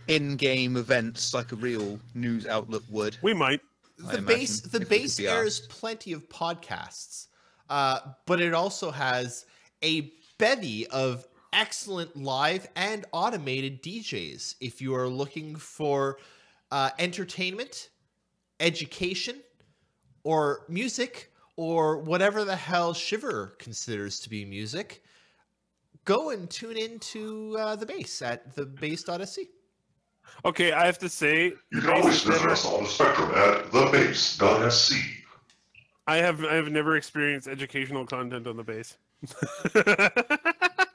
in-game events like a real news outlet would. We might. I The base imagine, the if we could base be airs plenty of podcasts, but it also has a bevy of excellent live and automated DJs. If you are looking for entertainment, education, or music, or whatever the hell Shiver considers to be music, go and tune into the base at thebase.sc. Okay, I have to say, You can always visit never- us on the spectrum at thebase.sc. I have never experienced educational content on the base.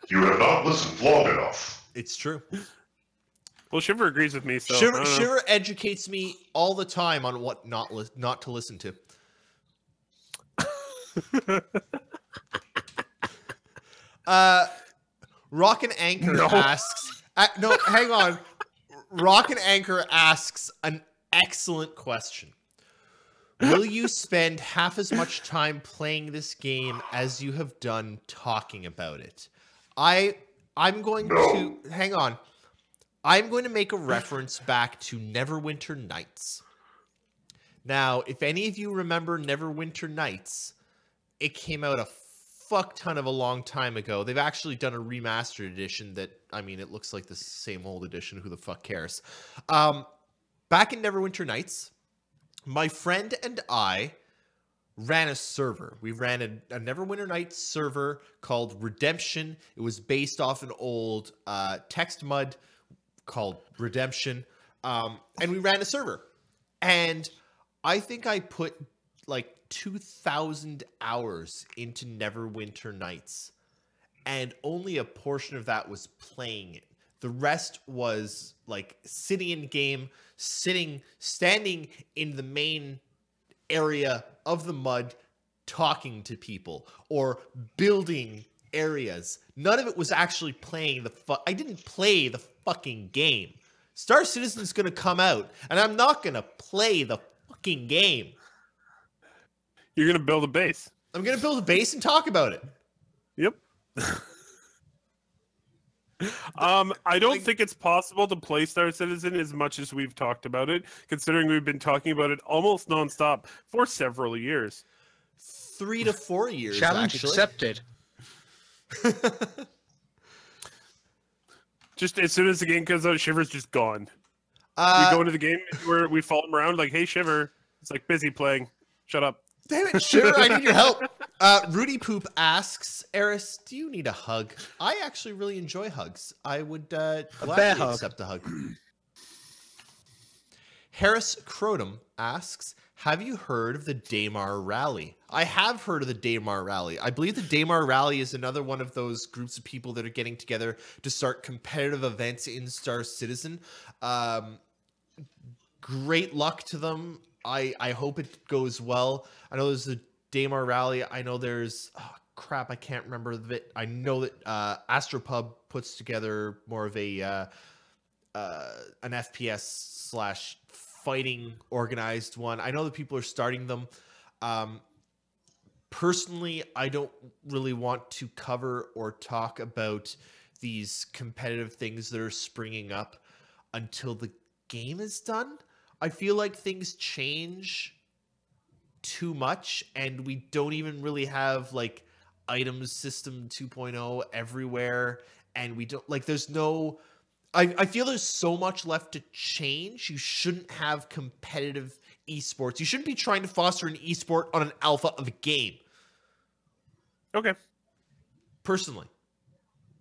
You have not listened long enough. It's true. Well, Shiver agrees with me, so I Shiver, don't know. Shiver educates me all the time on what not to listen to. Rock and Anchor No. asks. No, hang on. Rock and Anchor asks an excellent question. Will you spend half as much time playing this game as you have done talking about it? I'm going to hang on. I'm going to make a reference back to Neverwinter Nights. Now, if any of you remember Neverwinter Nights, it came out a fuck ton of a long time ago. They've actually done a remastered edition that, I mean, it looks like the same old edition. Who the fuck cares? Back in Neverwinter Nights, my friend and I ran a server. We ran a Neverwinter Nights server called Redemption. It was based off an old text mud called Redemption. And we ran a server. And I think I put like 2,000 hours into Neverwinter Nights. And only a portion of that was playing it. The rest was like sitting in game, standing in the main area of the mud, talking to people or building areas. None of it was actually playing I didn't play the fucking game. Star Citizen's gonna come out, and I'm not gonna play the fucking game. You're gonna build a base. I'm gonna build a base and talk about it. Yep. I don't think it's possible to play Star Citizen as much as we've talked about it, considering we've been talking about it almost nonstop for several years. 3 to 4 years. Challenge actually. accepted. Just as soon as the game comes out, Shiver's just gone. We go into the game where we follow him around like, "Hey, Shiver," it's like busy playing. Shut up. Damn it, Shiver, I need your help. Rudy Poop asks, Eris, do you need a hug? I actually really enjoy hugs. I would gladly accept a hug. Harris Crotum asks, have you heard of the Daymar Rally? I have heard of the Daymar Rally. I believe the Daymar Rally is another one of those groups of people that are getting together to start competitive events in Star Citizen. Great luck to them. I hope it goes well. I know there's the Daymar Rally. I know there's... Oh, crap, I can't remember it. I know that Astropub puts together more of a an FPS/fighting organized one. I know that people are starting them. Personally, I don't really want to cover or talk about these competitive things that are springing up until the game is done. I feel like things change too much, and we don't even really have like items system 2.0 everywhere, and we don't like there's no I feel there's so much left to change. You shouldn't have competitive esports. You shouldn't be trying to foster an esport on an alpha of a game. Okay. Personally.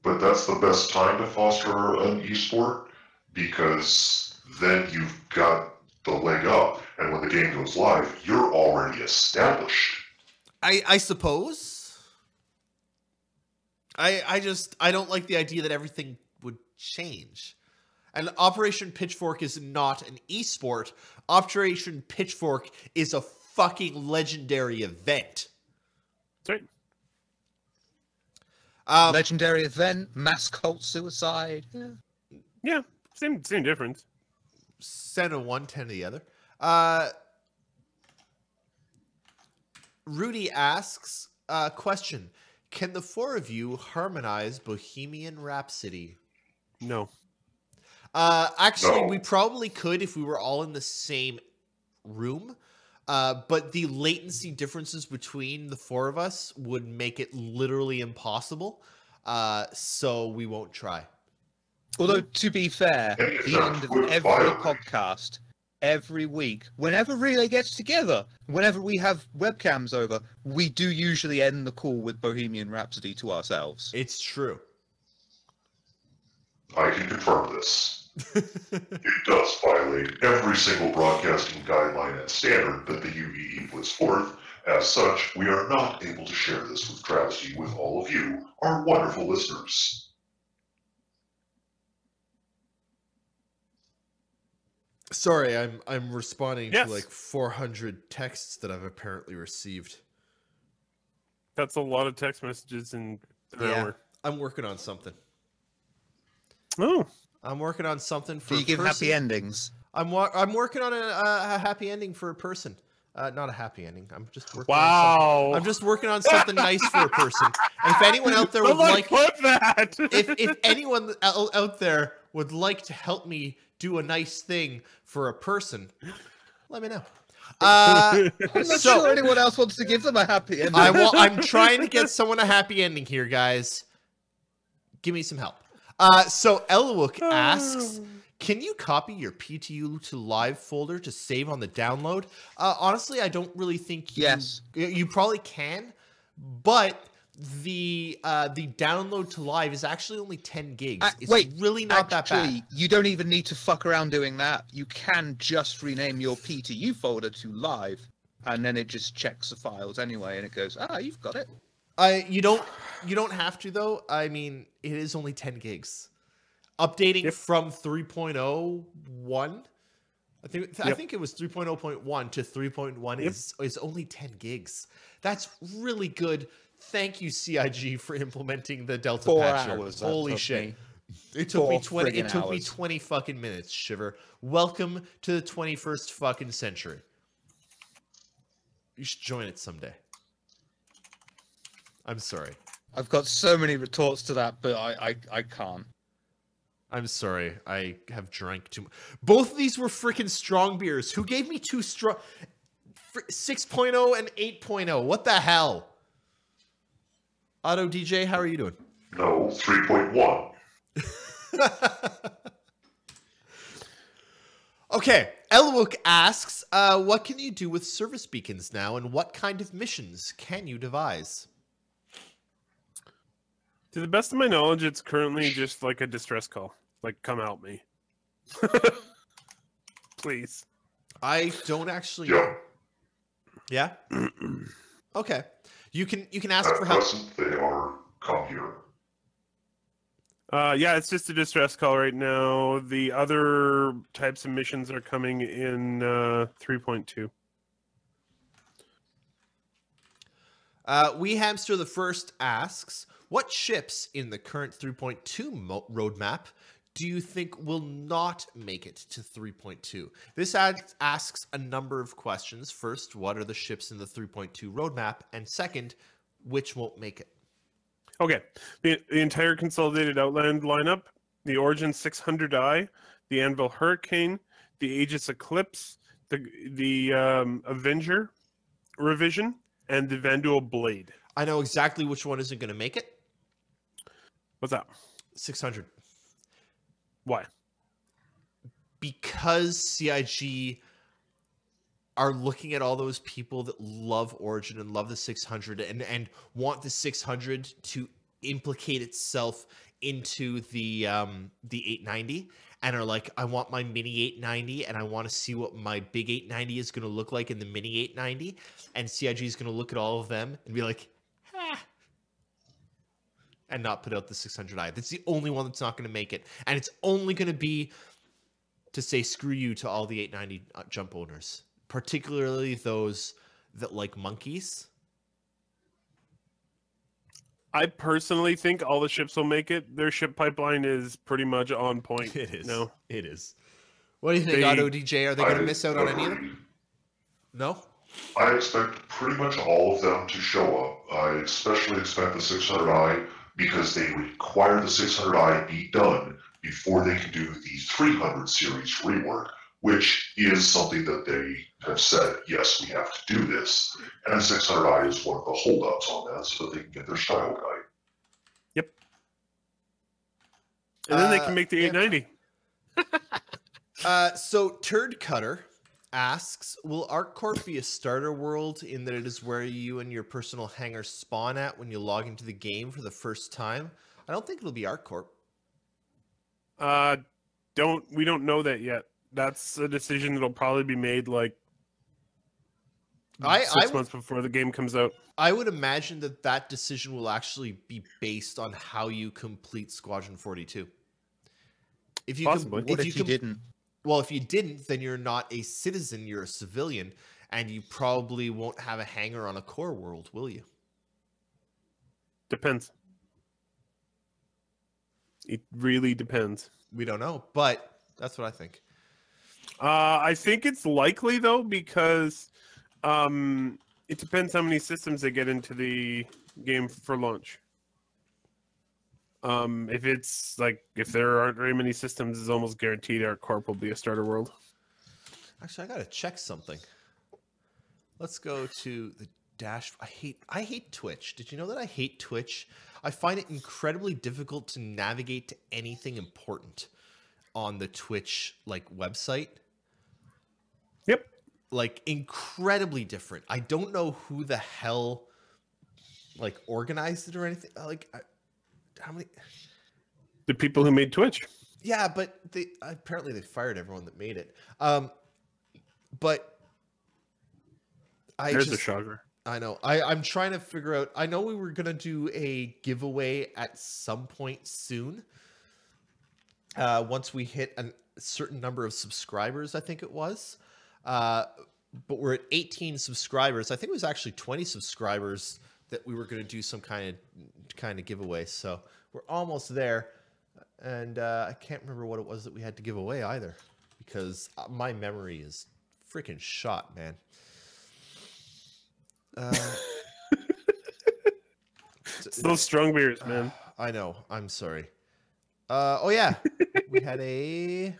But that's the best time to foster an esport, because then you've got the leg up, and when the game goes live, you're already established. I suppose. I don't like the idea that everything would change. And Operation Pitchfork is not an esport. Operation Pitchfork is a fucking legendary event. That's right. Legendary event, mass cult suicide. Yeah, same difference. 10 of one, 10 of the other. Rudy asks, question, can the four of you harmonize Bohemian Rhapsody? No. Actually, No. we probably could if we were all in the same room. But the latency differences between the four of us would make it literally impossible. So we won't try. Although, to be fair, Hey, at the end of good every fire. podcast, every week, whenever Relay gets together, whenever we have webcams over, we do usually end the call with Bohemian Rhapsody to ourselves. It's true. I can confirm this. It does violate every single broadcasting guideline and standard that the UVE puts forth. As such, we are not able to share this with travesty with all of you, our wonderful listeners. Sorry, I'm responding Yes. to like 400 texts that I've apparently received. That's a lot of text messages in an hour. I'm working on something. Oh. I'm working on something for Do you a give person. happy endings? I'm working on a happy ending for a person. Not a happy ending. I'm just working. On Wow. something. I'm just working on something nice for a person. And if anyone out there would Someone like, put that. if anyone out there would like to help me do a nice thing for a person, let me know. I'm not So- sure anyone else wants to give them a happy ending. I'm trying to get someone a happy ending here, guys. Give me some help. So Elwook asks, can you copy your PTU to live folder to save on the download? Honestly, I don't really think you, Yes. you probably can, but the download to live is actually only 10 gigs. It's wait, really not that bad. Actually, you don't even need to fuck around doing that. You can just rename your PTU folder to live, and then it just checks the files anyway, and it goes, you've got it. You don't have to though. I mean, it is only 10 gigs. updating Yep. from 3.01. I think it was 3.0.1 to 3.1 Yep. is only 10 gigs. That's really good. Thank you, CIG, for implementing the Delta 4 patcher. hours. that Holy took shit. me. It took me 4 20 it friggin' took me hours. 20 fucking minutes, Shiver. Welcome to the 21st fucking century. You should join it someday. I'm sorry. I've got so many retorts to that, but I can't. I'm sorry. I have drank too much. Both of these were freaking strong beers. Who gave me two strong 6.0 and 8.0? What the hell? Auto DJ, how are you doing? No, 3.1. Okay, Elwook asks, what can you do with service beacons now, and what kind of missions can you devise? To the best of my knowledge, it's currently just like a distress call. Like, come help me. Please. I don't actually Yeah. know. Yeah? Okay. You can ask At for help. present, they are come here. Yeah, it's just a distress call right now. The other types of missions are coming in 3.2. We Hamster the First asks, what ships in the current 3.2 roadmap do you think will not make it to 3.2? This asks a number of questions. First, what are the ships in the 3.2 roadmap? And second, which won't make it? Okay, the entire consolidated Outland lineup, the Origin 600i, the Anvil Hurricane, the Aegis Eclipse, the Avenger revision, and the Vanduul Blade. I know exactly which one isn't going to make it. What's that? 600. Why? Because CIG are looking at all those people that love Origin and love the 600 and want the 600 to implicate itself into the 890 and are like, I want my mini 890 and I want to see what my big 890 is going to look like in the mini 890. And CIG is going to look at all of them and be like, and not put out the 600i. That's the only one that's not going to make it. And it's only going to be to say screw you to all the 890 jump owners, particularly those that like monkeys. I personally think all the ships will make it. Their ship pipeline is pretty much on point. It is. No. It is. What do you think, They- Auto DJ? Are they going to I miss out on any of them? agree. No? I expect pretty much all of them to show up. I especially expect the 600i because they require the 600i be done before they can do the 300 series rework, which is something that they have said, yes, we have to do this. And the 600i is one of the holdups on that so that they can get their style guide. And then they can make the yeah. 890. So Turd Cutter asks, will ArcCorp be a starter world in that it is where you and your personal hangar spawn at when you log into the game for the first time? I don't think it'll be ArcCorp. We don't know that yet. That's a decision that'll probably be made like I 6 would- months before the game comes out. I would imagine that decision will actually be based on how you complete Squadron 42. If you Possibly. What if you didn't? Well, if you didn't, then you're not a citizen, you're a civilian, and you probably won't have a hangar on a core world, will you? Depends. It really depends. We don't know, but that's what I think. I think it's likely though because it depends how many systems they get into the game for launch. If there aren't very many systems, it's almost guaranteed ArcCorp will be a starter world. Actually, I gotta check something. Let's go to the dash. I hate Twitch. Did you know that I hate Twitch? I find it incredibly difficult to navigate to anything important on the Twitch website. Yep. Incredibly different. I don't know who the hell organized it or anything. How many? The people who made Twitch. Yeah, but apparently they fired everyone that made it. But There's a shocker. I know. I'm trying to figure out. I know we were gonna do a giveaway at some point soon. once we hit a certain number of subscribers, I think it was. But we're at 18 subscribers. I think it was actually 20 subscribers that we were going to do some kind of giveaway. So we're almost there. And I can't remember what it was that we had to give away either, because my memory is freaking shot, man. It's those strong beers, man. I know. I'm sorry. Oh yeah, we had I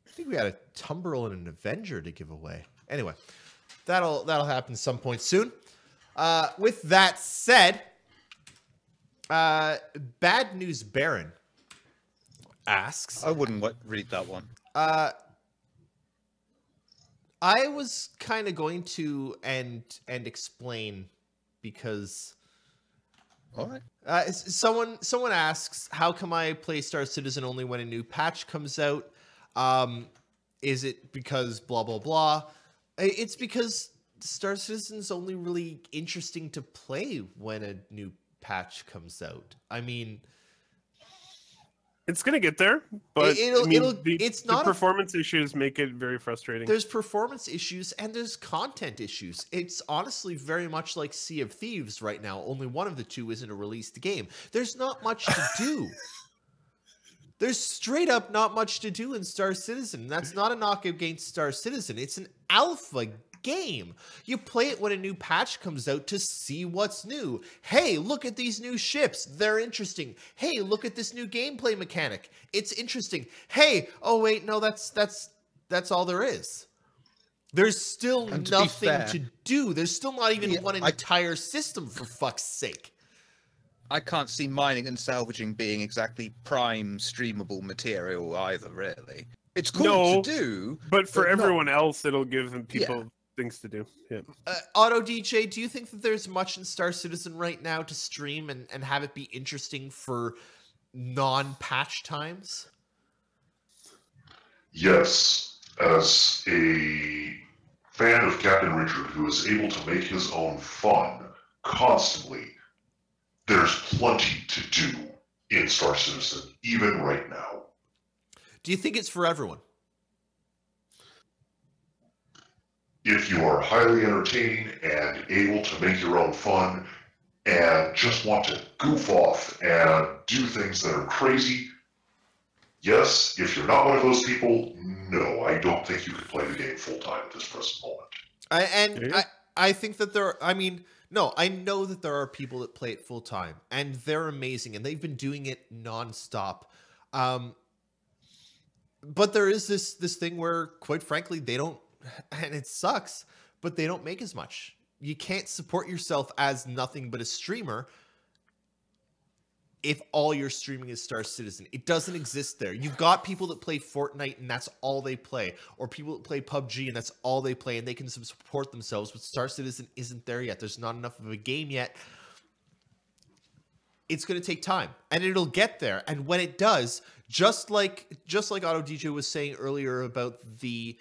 think we had a Tumbril and an Avenger to give away. Anyway, that'll happen some point soon. With that said, Bad News Baron asks. I wouldn't read that one. I was kind of going to and explain, because All right. someone asks, how come I play Star Citizen only when a new patch comes out? Is it because blah blah blah? It's because Star Citizen's only really interesting to play when a new patch comes out. I mean, It's gonna get there, but it's not the performance issues make it very frustrating. There's performance issues and there's content issues. It's honestly very much like Sea of Thieves right now. Only one of the two isn't a released game. There's not much to do. There's straight up not much to do in Star Citizen. That's not a knock against Star Citizen. It's an alpha game. You play it when a new patch comes out to see what's new. Hey, look at these new ships. They're interesting. Hey, look at this new gameplay mechanic. It's interesting. Hey, oh wait, no, that's all there is. There's still nothing to do. There's still not even one entire system, for fuck's sake. I can't see mining and salvaging being exactly prime streamable material either, really. It's cool to do. But for everyone else, it'll give them people things to do. Yeah. Auto DJ, do you think that there's much in Star Citizen right now to stream and have it be interesting for non-patch times? Yes. As a fan of Captain Richard who is able to make his own fun constantly, there's plenty to do in Star Citizen, even right now. Do you think it's for everyone? If you are highly entertaining and able to make your own fun and just want to goof off and do things that are crazy, yes. If you're not one of those people, no, I don't think you can play the game full-time at this present moment. I think that I know that there are people that play it full time, and they're amazing, and they've been doing it nonstop. But there is this thing where, quite frankly, they don't, and it sucks, but they don't make as much. You can't support yourself as nothing but a streamer if all you're streaming is Star Citizen. It doesn't exist there. You've got people that play Fortnite and that's all they play, or people that play PUBG and that's all they play, and they can support themselves, but Star Citizen isn't there yet. There's not enough of a game yet. It's going to take time, and it'll get there. And when it does, just like Auto DJ was saying earlier about the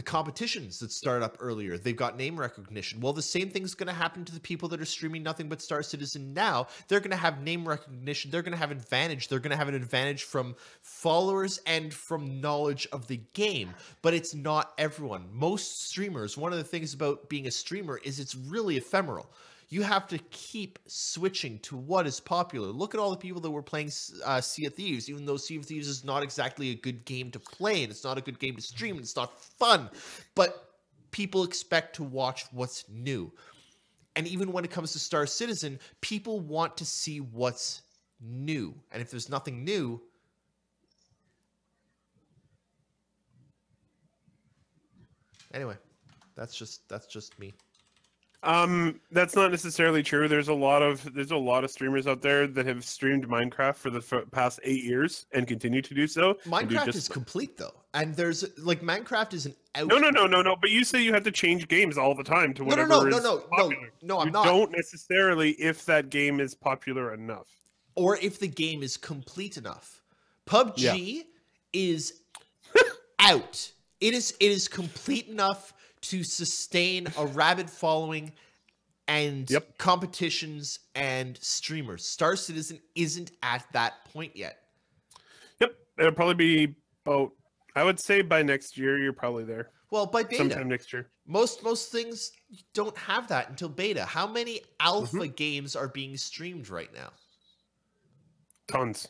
competitions that start up earlier, they've got name recognition. Well, the same thing's going to happen to the people that are streaming nothing but Star Citizen now. They're going to have name recognition. They're going to have advantage. They're going to have an advantage from followers and from knowledge of the game. But it's not everyone. Most streamers, one of the things about being a streamer is it's really ephemeral. You have to keep switching to what is popular. Look at all the people that were playing Sea of Thieves, even though Sea of Thieves is not exactly a good game to play, and it's not a good game to stream, and it's not fun. But people expect to watch what's new. And even when it comes to Star Citizen, people want to see what's new. And if there's nothing new, anyway, that's just me. That's not necessarily true. There's a lot of streamers out there that have streamed Minecraft for the past 8 years and continue to do so. Minecraft is complete though, and there's like Minecraft is an out. No. But you say you have to change games all the time to whatever is popular. No, I'm you not. Don't necessarily if that game is popular enough, or if the game is complete enough. PUBG is out. It is complete enough to sustain a rabid following and Yep. competitions and streamers. Star Citizen isn't at that point yet. Yep, it'll probably be about. I would say by next year, you're probably there. Well, by beta. Sometime next year. Most things don't have that until beta. How many alpha games are being streamed right now? Tons,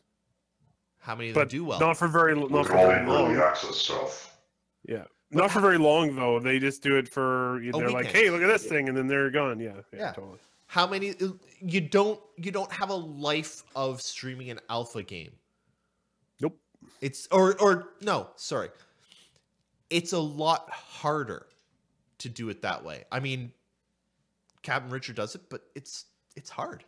How many of but them do well? not for very Look not at for all the very early long. access stuff. Yeah, not for very long though. They just do it for. They're like, weekend. hey, look at this thing, and then they're gone. Yeah, Yeah. totally. How many you don't have a life of streaming an alpha game. Nope. It's or no, sorry. It's a lot harder to do it that way. I mean, Captain Richard does it, but it's hard.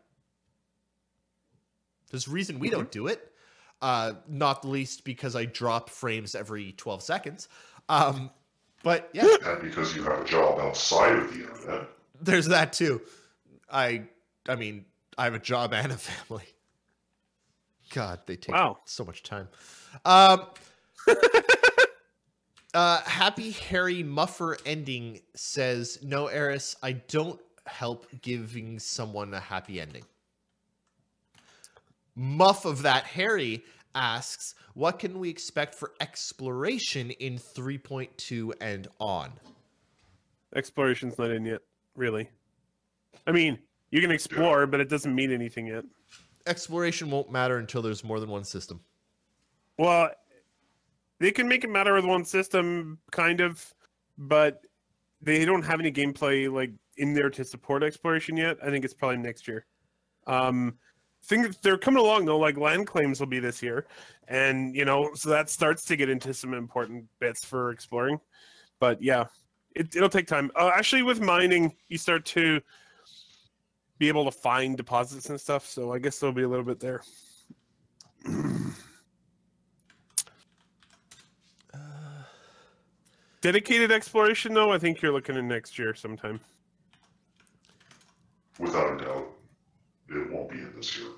There's a reason we don't do it. Not the least because I drop frames every 12 seconds. But yeah, And because you have a job outside of the internet. there's that too. I mean, I have a job and a family. God, they take so much time. Happy Harry Muffer ending says, no, Eris, I don't help giving someone a happy ending. Muff of that Harry asks, what can we expect for exploration in 3.2 and on? Exploration's not in yet, really. I mean, you can explore, but it doesn't mean anything yet. Exploration won't matter until there's more than one system. Well, they can make it matter with one system, kind of, but they don't have any gameplay like in there to support exploration yet. I think it's probably next year. Things they're coming along though, like land claims will be this year, and so that starts to get into some important bits for exploring. But yeah, it'll take time. Actually, with mining, you start to be able to find deposits and stuff. So I guess there'll be a little bit there. Dedicated exploration, though, I think you're looking at next year sometime. Without a doubt, it won't be in this year.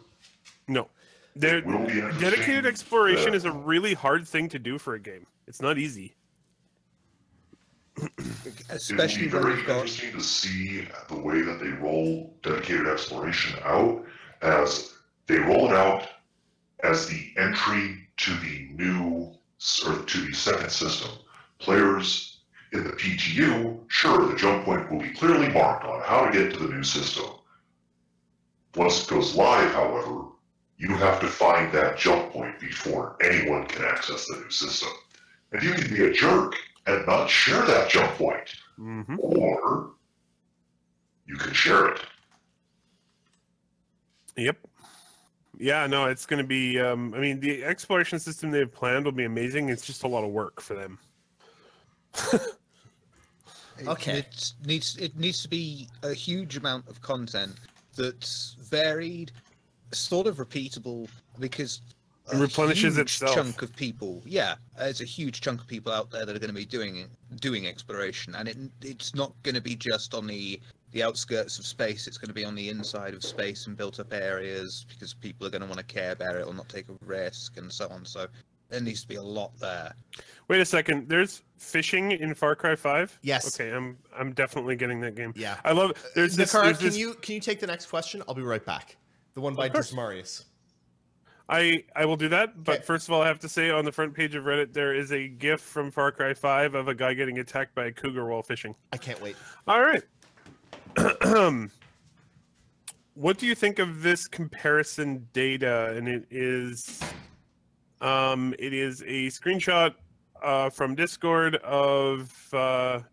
No. It will be interesting. Dedicated exploration is a really hard thing to do for a game. It's not easy. Especially it will when be very you've got interesting to see the way that they roll dedicated exploration out, as they roll it out as the entry to the new, or to the second system. Players in the PTU, sure, the jump point will be clearly marked on how to get to the new system. Once it goes live, however, you have to find that jump point before anyone can access the new system. And you can be a jerk and not share that jump point. Mm-hmm. Or you can share it. Yep. Yeah, no, it's going to be... I mean, the exploration system they've planned will be amazing. It's just a lot of work for them. Okay. It needs to be a huge amount of content that's varied, sort of repeatable, because It replenishes huge itself. chunk of people, there's a huge chunk of people out there that are going to be doing exploration, and it's not going to be just on the outskirts of space. It's going to be on the inside of space and built up areas, because people are going to want to care about it or not take a risk and so on. So there needs to be a lot there. Wait a second. There's fishing in Far Cry 5? Yes. Okay, I'm definitely getting that game. Yeah. I love... There's this... Nakara, there's can this... you take the next question? I'll be right back. The one by Of course. Dismarius. I will do that, but Okay. first of all, I have to say on the front page of Reddit, there is a GIF from Far Cry 5 of a guy getting attacked by a cougar while fishing. I can't wait. All right. What do you think of this comparison data? And it is a screenshot from Discord of some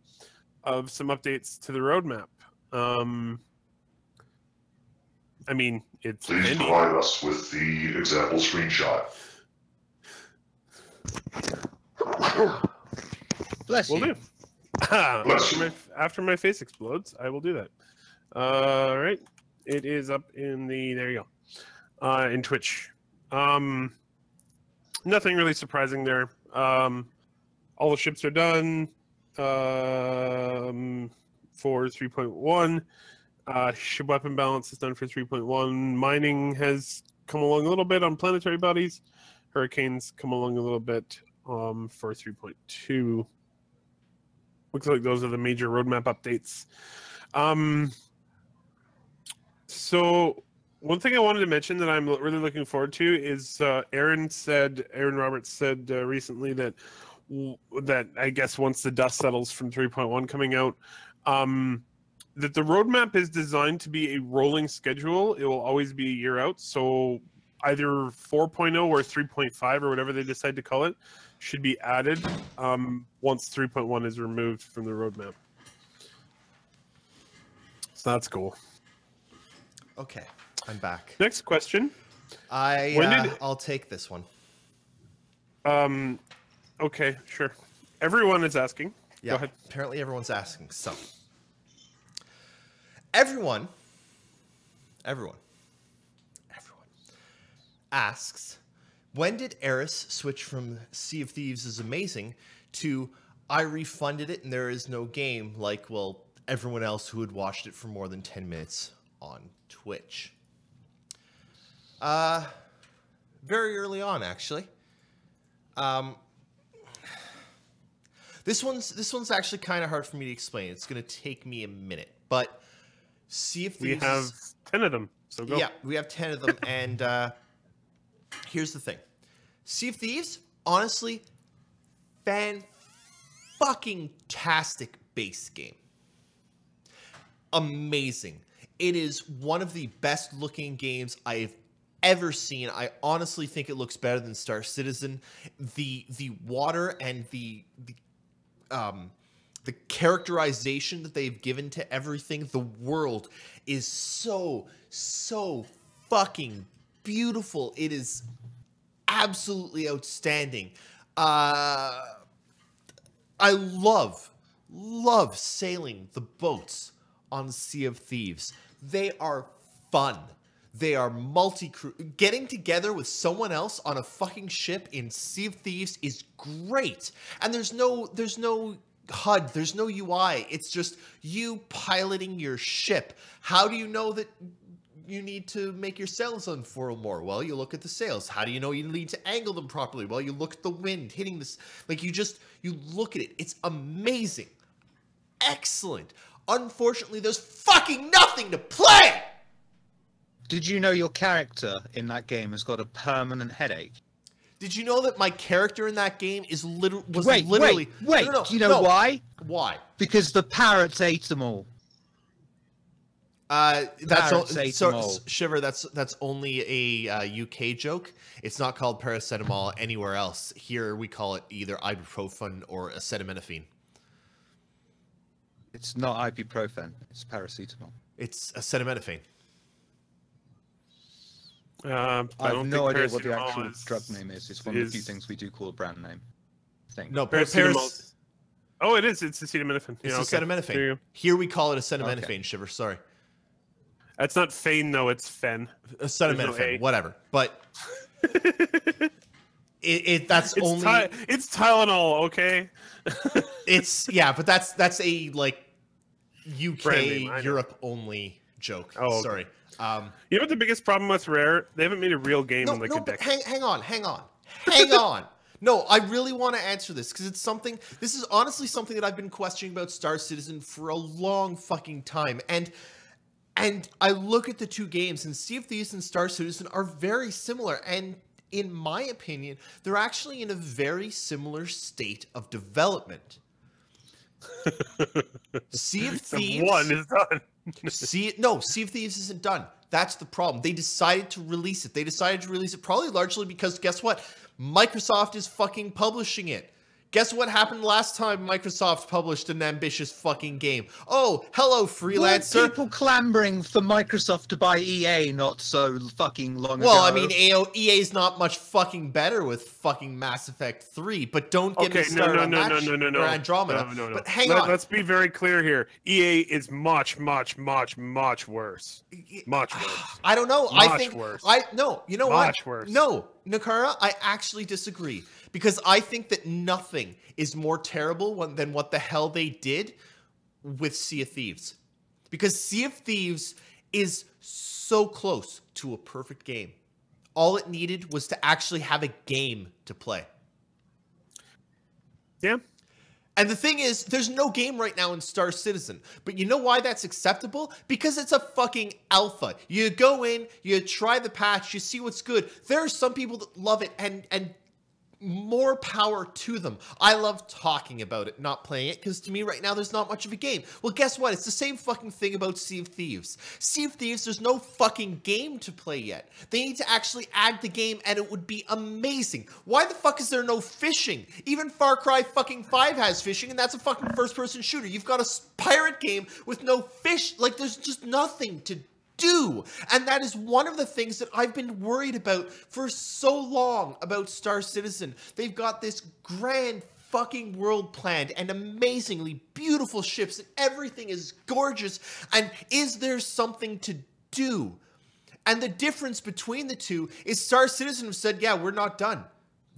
updates to the roadmap. I mean, it's Please handy. provide us with the example screenshot. Bless Will you. do. Bless you. After my face explodes, I will do that. All right. It is up in the... There you go. In Twitch. Nothing really surprising there. All the ships are done for 3.1. Ship weapon balance is done for 3.1. Mining has come along a little bit on planetary bodies. Hurricanes come along a little bit for 3.2. Looks like those are the major roadmap updates. So one thing I wanted to mention that I'm really looking forward to is Aaron Roberts said recently that I guess once the dust settles from 3.1 coming out, that the roadmap is designed to be a rolling schedule. It will always be a year out. So either 4.0 or 3.5 or whatever they decide to call it should be added once 3.1 is removed from the roadmap. So that's cool. Okay, I'm back. Next question. I'll take this one. Okay, sure. Everyone is asking. Yeah, Go ahead. apparently everyone's asking. So, everyone asks, when did Eris switch from Sea of Thieves is amazing to I refunded it and there is no game, like, well, everyone else who had watched it for more than 10 minutes on Twitch? Very early on, actually. This one's actually kind of hard for me to explain. It's going to take me a minute, but Sea of Thieves. We have 10 of them, so go. Yeah, we have 10 of them, and here's the thing: Sea of Thieves, honestly, fan-fucking-tastic base game. Amazing. It is one of the best-looking games I've ever seen. I honestly think it looks better than Star Citizen. The water and the characterization that they've given to everything, the world is so fucking beautiful. It is absolutely outstanding. I love sailing the boats on Sea of Thieves. They are fun. They are multi-crew. Getting together with someone else on a fucking ship in Sea of Thieves is great. And there's no HUD, there's no UI. It's just you piloting your ship. How do you know that you need to make your sails unfurl more? Well, you look at the sails. How do you know you need to angle them properly? Well, you look at the wind hitting this. Like, you look at it. It's amazing. Excellent. Unfortunately, there's fucking nothing to play! Did you know your character in that game has got a permanent headache? Did you know that my character in that game was literally... Wait. No, Do you know why? Why? Because the parrots ate them all. Shiver, that's only a UK joke. It's not called paracetamol anywhere else. Here we call it either ibuprofen or acetaminophen. It's not ibuprofen. It's paracetamol. It's acetaminophen. I have no idea what the actual drug name is. It's one of the few things we do call a brand name. No, paracetamol. Oh, it is. It's acetaminophen. It's acetaminophen. Here we call it acetaminophen, okay. Shiver. Sorry. That's not Fane, though. It's Fen. Acetaminophen, whatever. But it's Tylenol, okay? But that's a like UK Europe only joke. Oh, sorry. You know what the biggest problem with Rare? They haven't made a real game in like a decade. Hang on. No, I really want to answer this because this is honestly something that I've been questioning about Star Citizen for a long fucking time. And I look at the two games, and Sea of Thieves and Star Citizen are very similar. And in my opinion, they're actually in a very similar state of development. Sea of Thieves. One is done. Sea of Thieves isn't done. That's the problem. They decided to release it. They decided to release it probably largely because guess what? Microsoft is fucking publishing it. Guess what happened last time Microsoft published an ambitious fucking game? Oh, hello, freelancer. Weren't people clamoring for Microsoft to buy EA not so fucking long ago? Well, I mean, EA's not much fucking better with fucking Mass Effect 3, but don't get me started on that shit, or Andromeda. No. But hang on. Let's be very clear here. EA is much worse. Much worse. I don't know. I think worse. You know much what? Worse. No, Nakara, I actually disagree. Because I think that nothing is more terrible than what the hell they did with Sea of Thieves. Because Sea of Thieves is so close to a perfect game. All it needed was to actually have a game to play. Yeah. And the thing is, there's no game right now in Star Citizen. But you know why that's acceptable? Because it's a fucking alpha. You go in, you try the patch, you see what's good. There are some people that love it, and more power to them. I love talking about it, not playing it, because to me right now there's not much of a game. Well, guess what? It's the same fucking thing about Sea of Thieves. Sea of Thieves, there's no fucking game to play yet. They need to actually add the game, and it would be amazing. Why the fuck is there no fishing? Even Far Cry fucking 5 has fishing, and that's a fucking first-person shooter. You've got a pirate game with no fish. Like, there's just nothing to do. And that is one of the things that I've been worried about for so long about Star Citizen. They've got this grand fucking world planned and amazingly beautiful ships and everything is gorgeous. And is there something to do? And the difference between the two is Star Citizen have said, yeah, we're not done.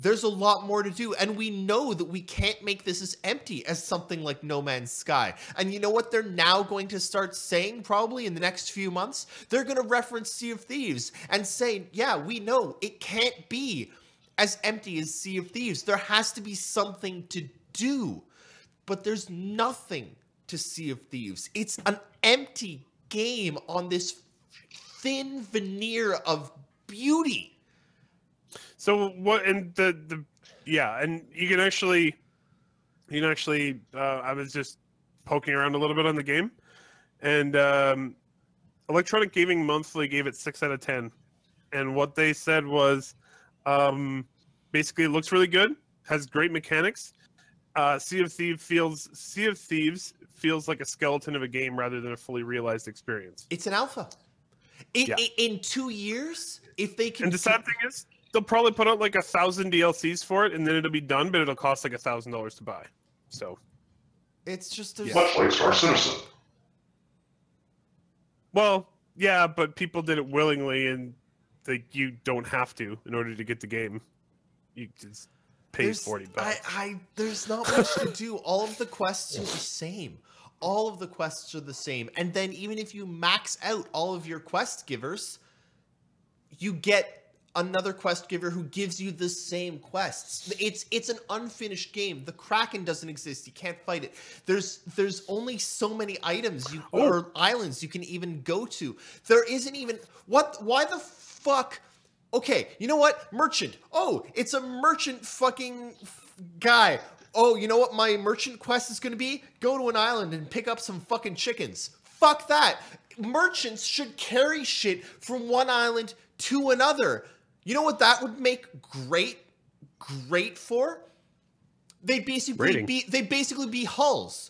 There's a lot more to do, and we know that we can't make this as empty as something like No Man's Sky. And you know what they're now going to start saying probably in the next few months? They're going to reference Sea of Thieves and say, yeah, we know it can't be as empty as Sea of Thieves. There has to be something to do. But there's nothing to Sea of Thieves. It's an empty game on this thin veneer of beauty. So what? And yeah, and you can actually, I was just poking around a little bit on the game, and Electronic Gaming Monthly gave it 6 out of 10, and what they said was, basically, it looks really good, has great mechanics. Sea of Thieves feels like a skeleton of a game rather than a fully realized experience. It's an alpha. In 2 years, if they can. And the sad thing is, they'll probably put out like 1,000 DLCs for it, and then it'll be done, but it'll cost like $1,000 to buy. So it's just much like Star Citizen. Well, yeah, but people did it willingly, and you don't have to in order to get the game. You just pay $40. There's not much to do. All of the quests are the same. All of the quests are the same. And then even if you max out all of your quest givers, you get another quest giver who gives you the same quests. It's an unfinished game. The Kraken doesn't exist. You can't fight it. There's only so many items or islands you can even go to. There isn't even why the fuck? Okay, you know what? Merchant. Oh, it's a merchant fucking guy. Oh, you know what my merchant quest is going to be? Go to an island and pick up some fucking chickens. Fuck that. Merchants should carry shit from one island to another. You know what that would make great for? They'd basically be hulls.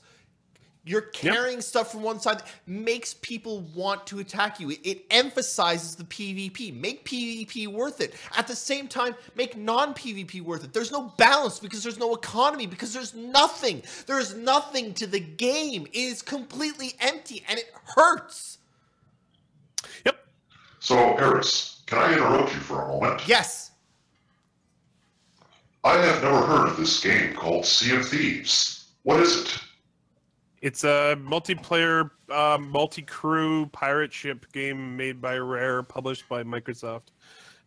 You're carrying stuff from one side that makes people want to attack you. It emphasizes the PvP. Make PvP worth it. At the same time, make non-PvP worth it. There's no balance because there's no economy, because there's nothing. There's nothing to the game. It is completely empty and it hurts. Yep. So, Eris, can I interrupt you for a moment? Yes. I have never heard of this game called Sea of Thieves. What is it? It's a multiplayer, multi-crew pirate ship game made by Rare, published by Microsoft.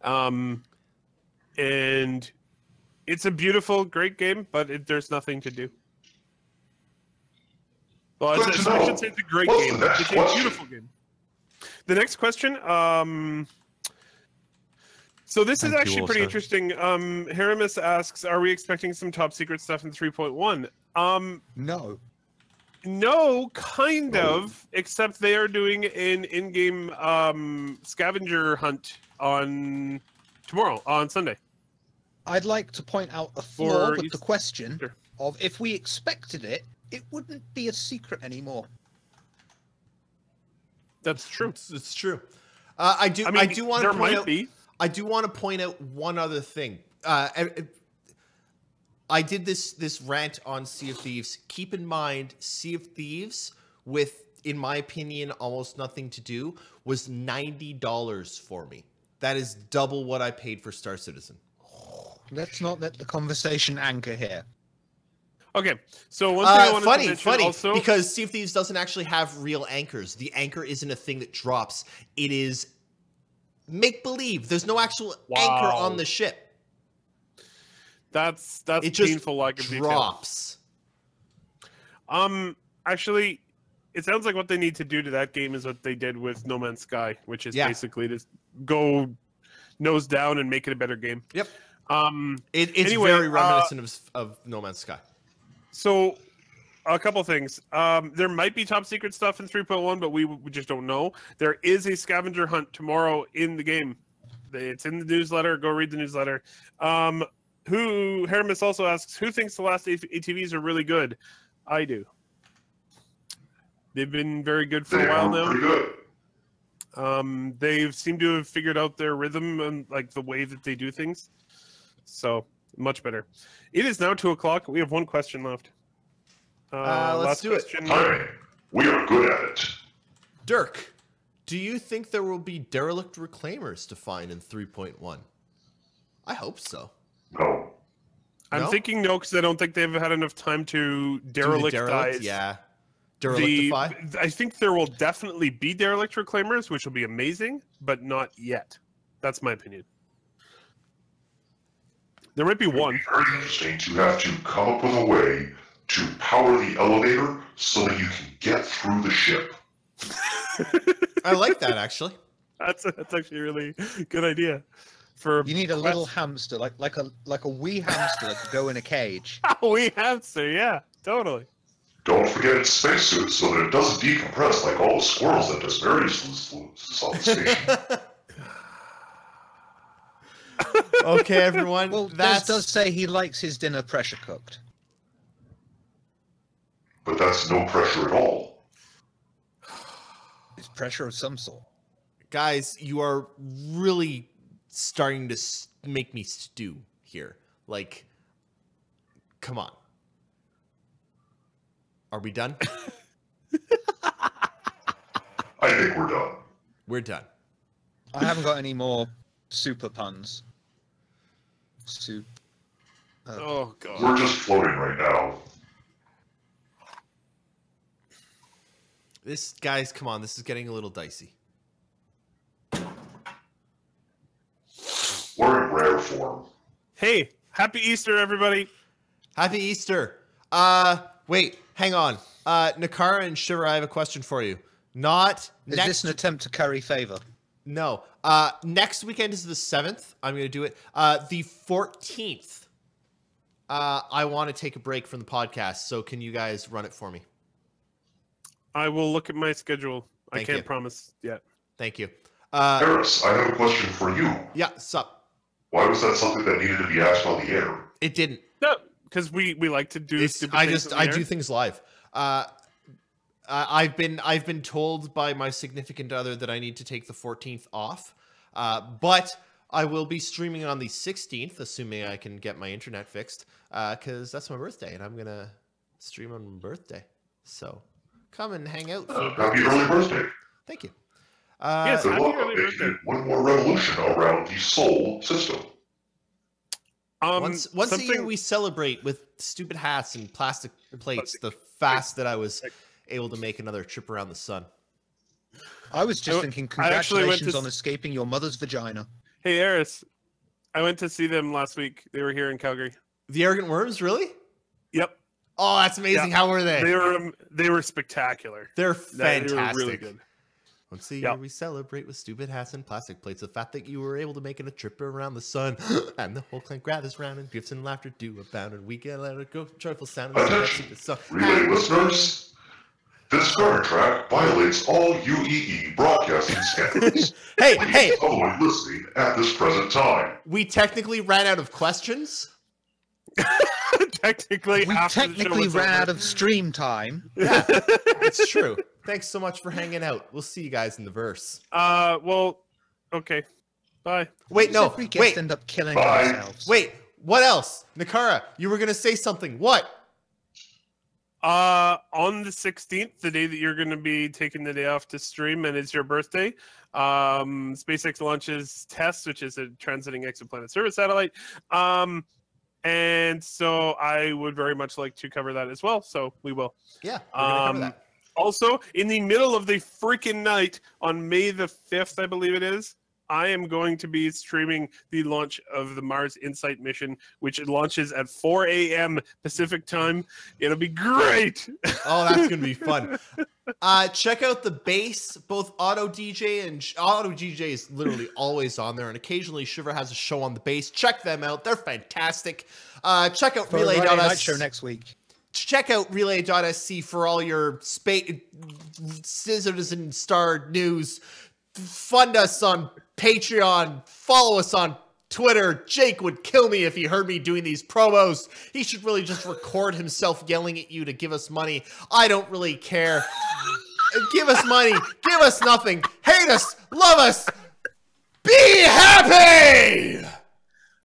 And it's a beautiful, great game, but there's nothing to do. Well, I should say it's a great game. It's a beautiful game. The next question, so this is actually pretty interesting. Haramis asks, are we expecting some top secret stuff in 3.1? No. No, kind of, except they are doing an in-game scavenger hunt on tomorrow, on Sunday. I'd like to point out a flaw with the question of if we expected it, it wouldn't be a secret anymore. That's true. It's true. I do want to point out one other thing. I did this rant on Sea of Thieves. Keep in mind, Sea of Thieves, with, in my opinion, almost nothing to do, was $90 for me. That is double what I paid for Star Citizen. Let's not let the conversation anchor here. Okay, so one thing I wanted to mention also, because Sea of Thieves doesn't actually have real anchors. The anchor isn't a thing that drops. It is make-believe. There's no actual anchor on the ship. That's it painful lack of drops. Actually, it sounds like what they need to do to that game is what they did with No Man's Sky, which is basically just go nose down and make it a better game. Yep. It's Anyway, very reminiscent of No Man's Sky. So, a couple things. There might be top secret stuff in 3.1, but we just don't know. There is a scavenger hunt tomorrow in the game. It's in the newsletter. Go read the newsletter. Heramis also asks, who thinks the last ATVs are really good? I do. They've been very good for a while now. Pretty good. They seem to have figured out their rhythm and like the way that they do things. So much better. It is now 2:00. We have one question left. Let's do it. Timing. We are good at it. Dirk, do you think there will be derelict reclaimers to find in 3.1? I hope so. No. I'm No? thinking no, because I don't think they've had enough time to derelictize. Yeah. Derelictify? I think there will definitely be derelict reclaimers, which will be amazing, but not yet. That's my opinion. There might be one. It's very interesting to have to come up with a way to power the elevator so that you can get through the ship. I like that, actually. That's actually a really good idea. For You need a little hamster, like a wee hamster that could go in a cage. we hamster, yeah, totally. Don't forget its spacesuit so that it doesn't decompress like all the squirrels that Desmarius loses on the station. Okay, everyone. Well, that does say he likes his dinner pressure cooked. But that's no pressure at all. It's pressure of some sort. Guys, you are really starting to make me stew here. Like, come on. Are we done? I think we're done. We're done. I haven't got any more super puns. Oh god. We're just floating right now. This, guys, come on. This is getting a little dicey. We're in rare form. Hey, happy Easter, everybody. Happy Easter. Wait, hang on. Nakara and Shiver, I have a question for you. Not Is next. this an attempt to curry favor? No. Next weekend is the 7th. I'm going to do it. The 14th, I want to take a break from the podcast. So can you guys run it for me? I will look at my schedule. I Thank can't you. promise yet. Thank you. Harris, I have a question for you. Yeah, sup? Why was that something that needed to be asked on the air? It didn't. No, because we like to do stupid things on the I air. do things live. I've been told by my significant other that I need to take the 14th off. But I will be streaming on the 16th, assuming I can get my internet fixed, because that's my birthday, and I'm gonna stream on my birthday. So come and hang out. For Happy early birthday. Thank you. Yes, Good happy luck early on birthday. making one more revolution around the Sol system. Once a year something- we celebrate with stupid hats and plastic plates the fast that I was able to make another trip around the sun. I was just thinking, I actually went congratulations to on escaping your mother's vagina. Hey, Eris, I went to see them last week. They were here in Calgary. The Arrogant Worms, really? Yep, Oh, that's amazing. Yeah. How were they? they were spectacular. They're They fantastic. were really good. Once a year Yep. we celebrate with stupid hats and plastic plates. The fact that you were able to make it a trip around the sun, and the whole clan gathers round, and gifts and laughter do abound, and we get out a go joyful sound. And Attention, the song. relay listeners. This current track violates all UEE broadcasting standards. Hey, Please hey! avoid listening at this present time. We technically ran out of questions. Technically, We after the show technically was ran over. out of stream time. Yeah, it's true. Thanks so much for hanging out. We'll see you guys in the verse. Well, okay. Bye. Wait, no, Every guest wait, end up killing Bye. themselves. wait. What else? Nakara, you were gonna say something. What? On the 16th, the day that you're going to be taking the day off to stream, and it's your birthday, SpaceX launches TESS, which is a transiting exoplanet service satellite. And so I would very much like to cover that as well. So we will. Yeah, we're gonna cover that. Also, in the middle of the freaking night on May the 5th, I believe it is, I am going to be streaming the launch of the Mars Insight mission, which launches at 4 a.m. Pacific time. It'll be great. Oh, that's gonna be fun. Check out the base. Both Auto DJ and Auto DJ is literally always on there, and occasionally Shiver has a show on the base. Check them out; they're fantastic. Check out Relay Relay.sc. Night Show next week. Check out Relay.sc for all your Citizen Star news. Fund us on Patreon. Follow us on Twitter. Jake would kill me if he heard me doing these promos. He should really just record himself yelling at you to give us money. I don't really care. Give us money. Give us nothing. Hate us. Love us. Be happy!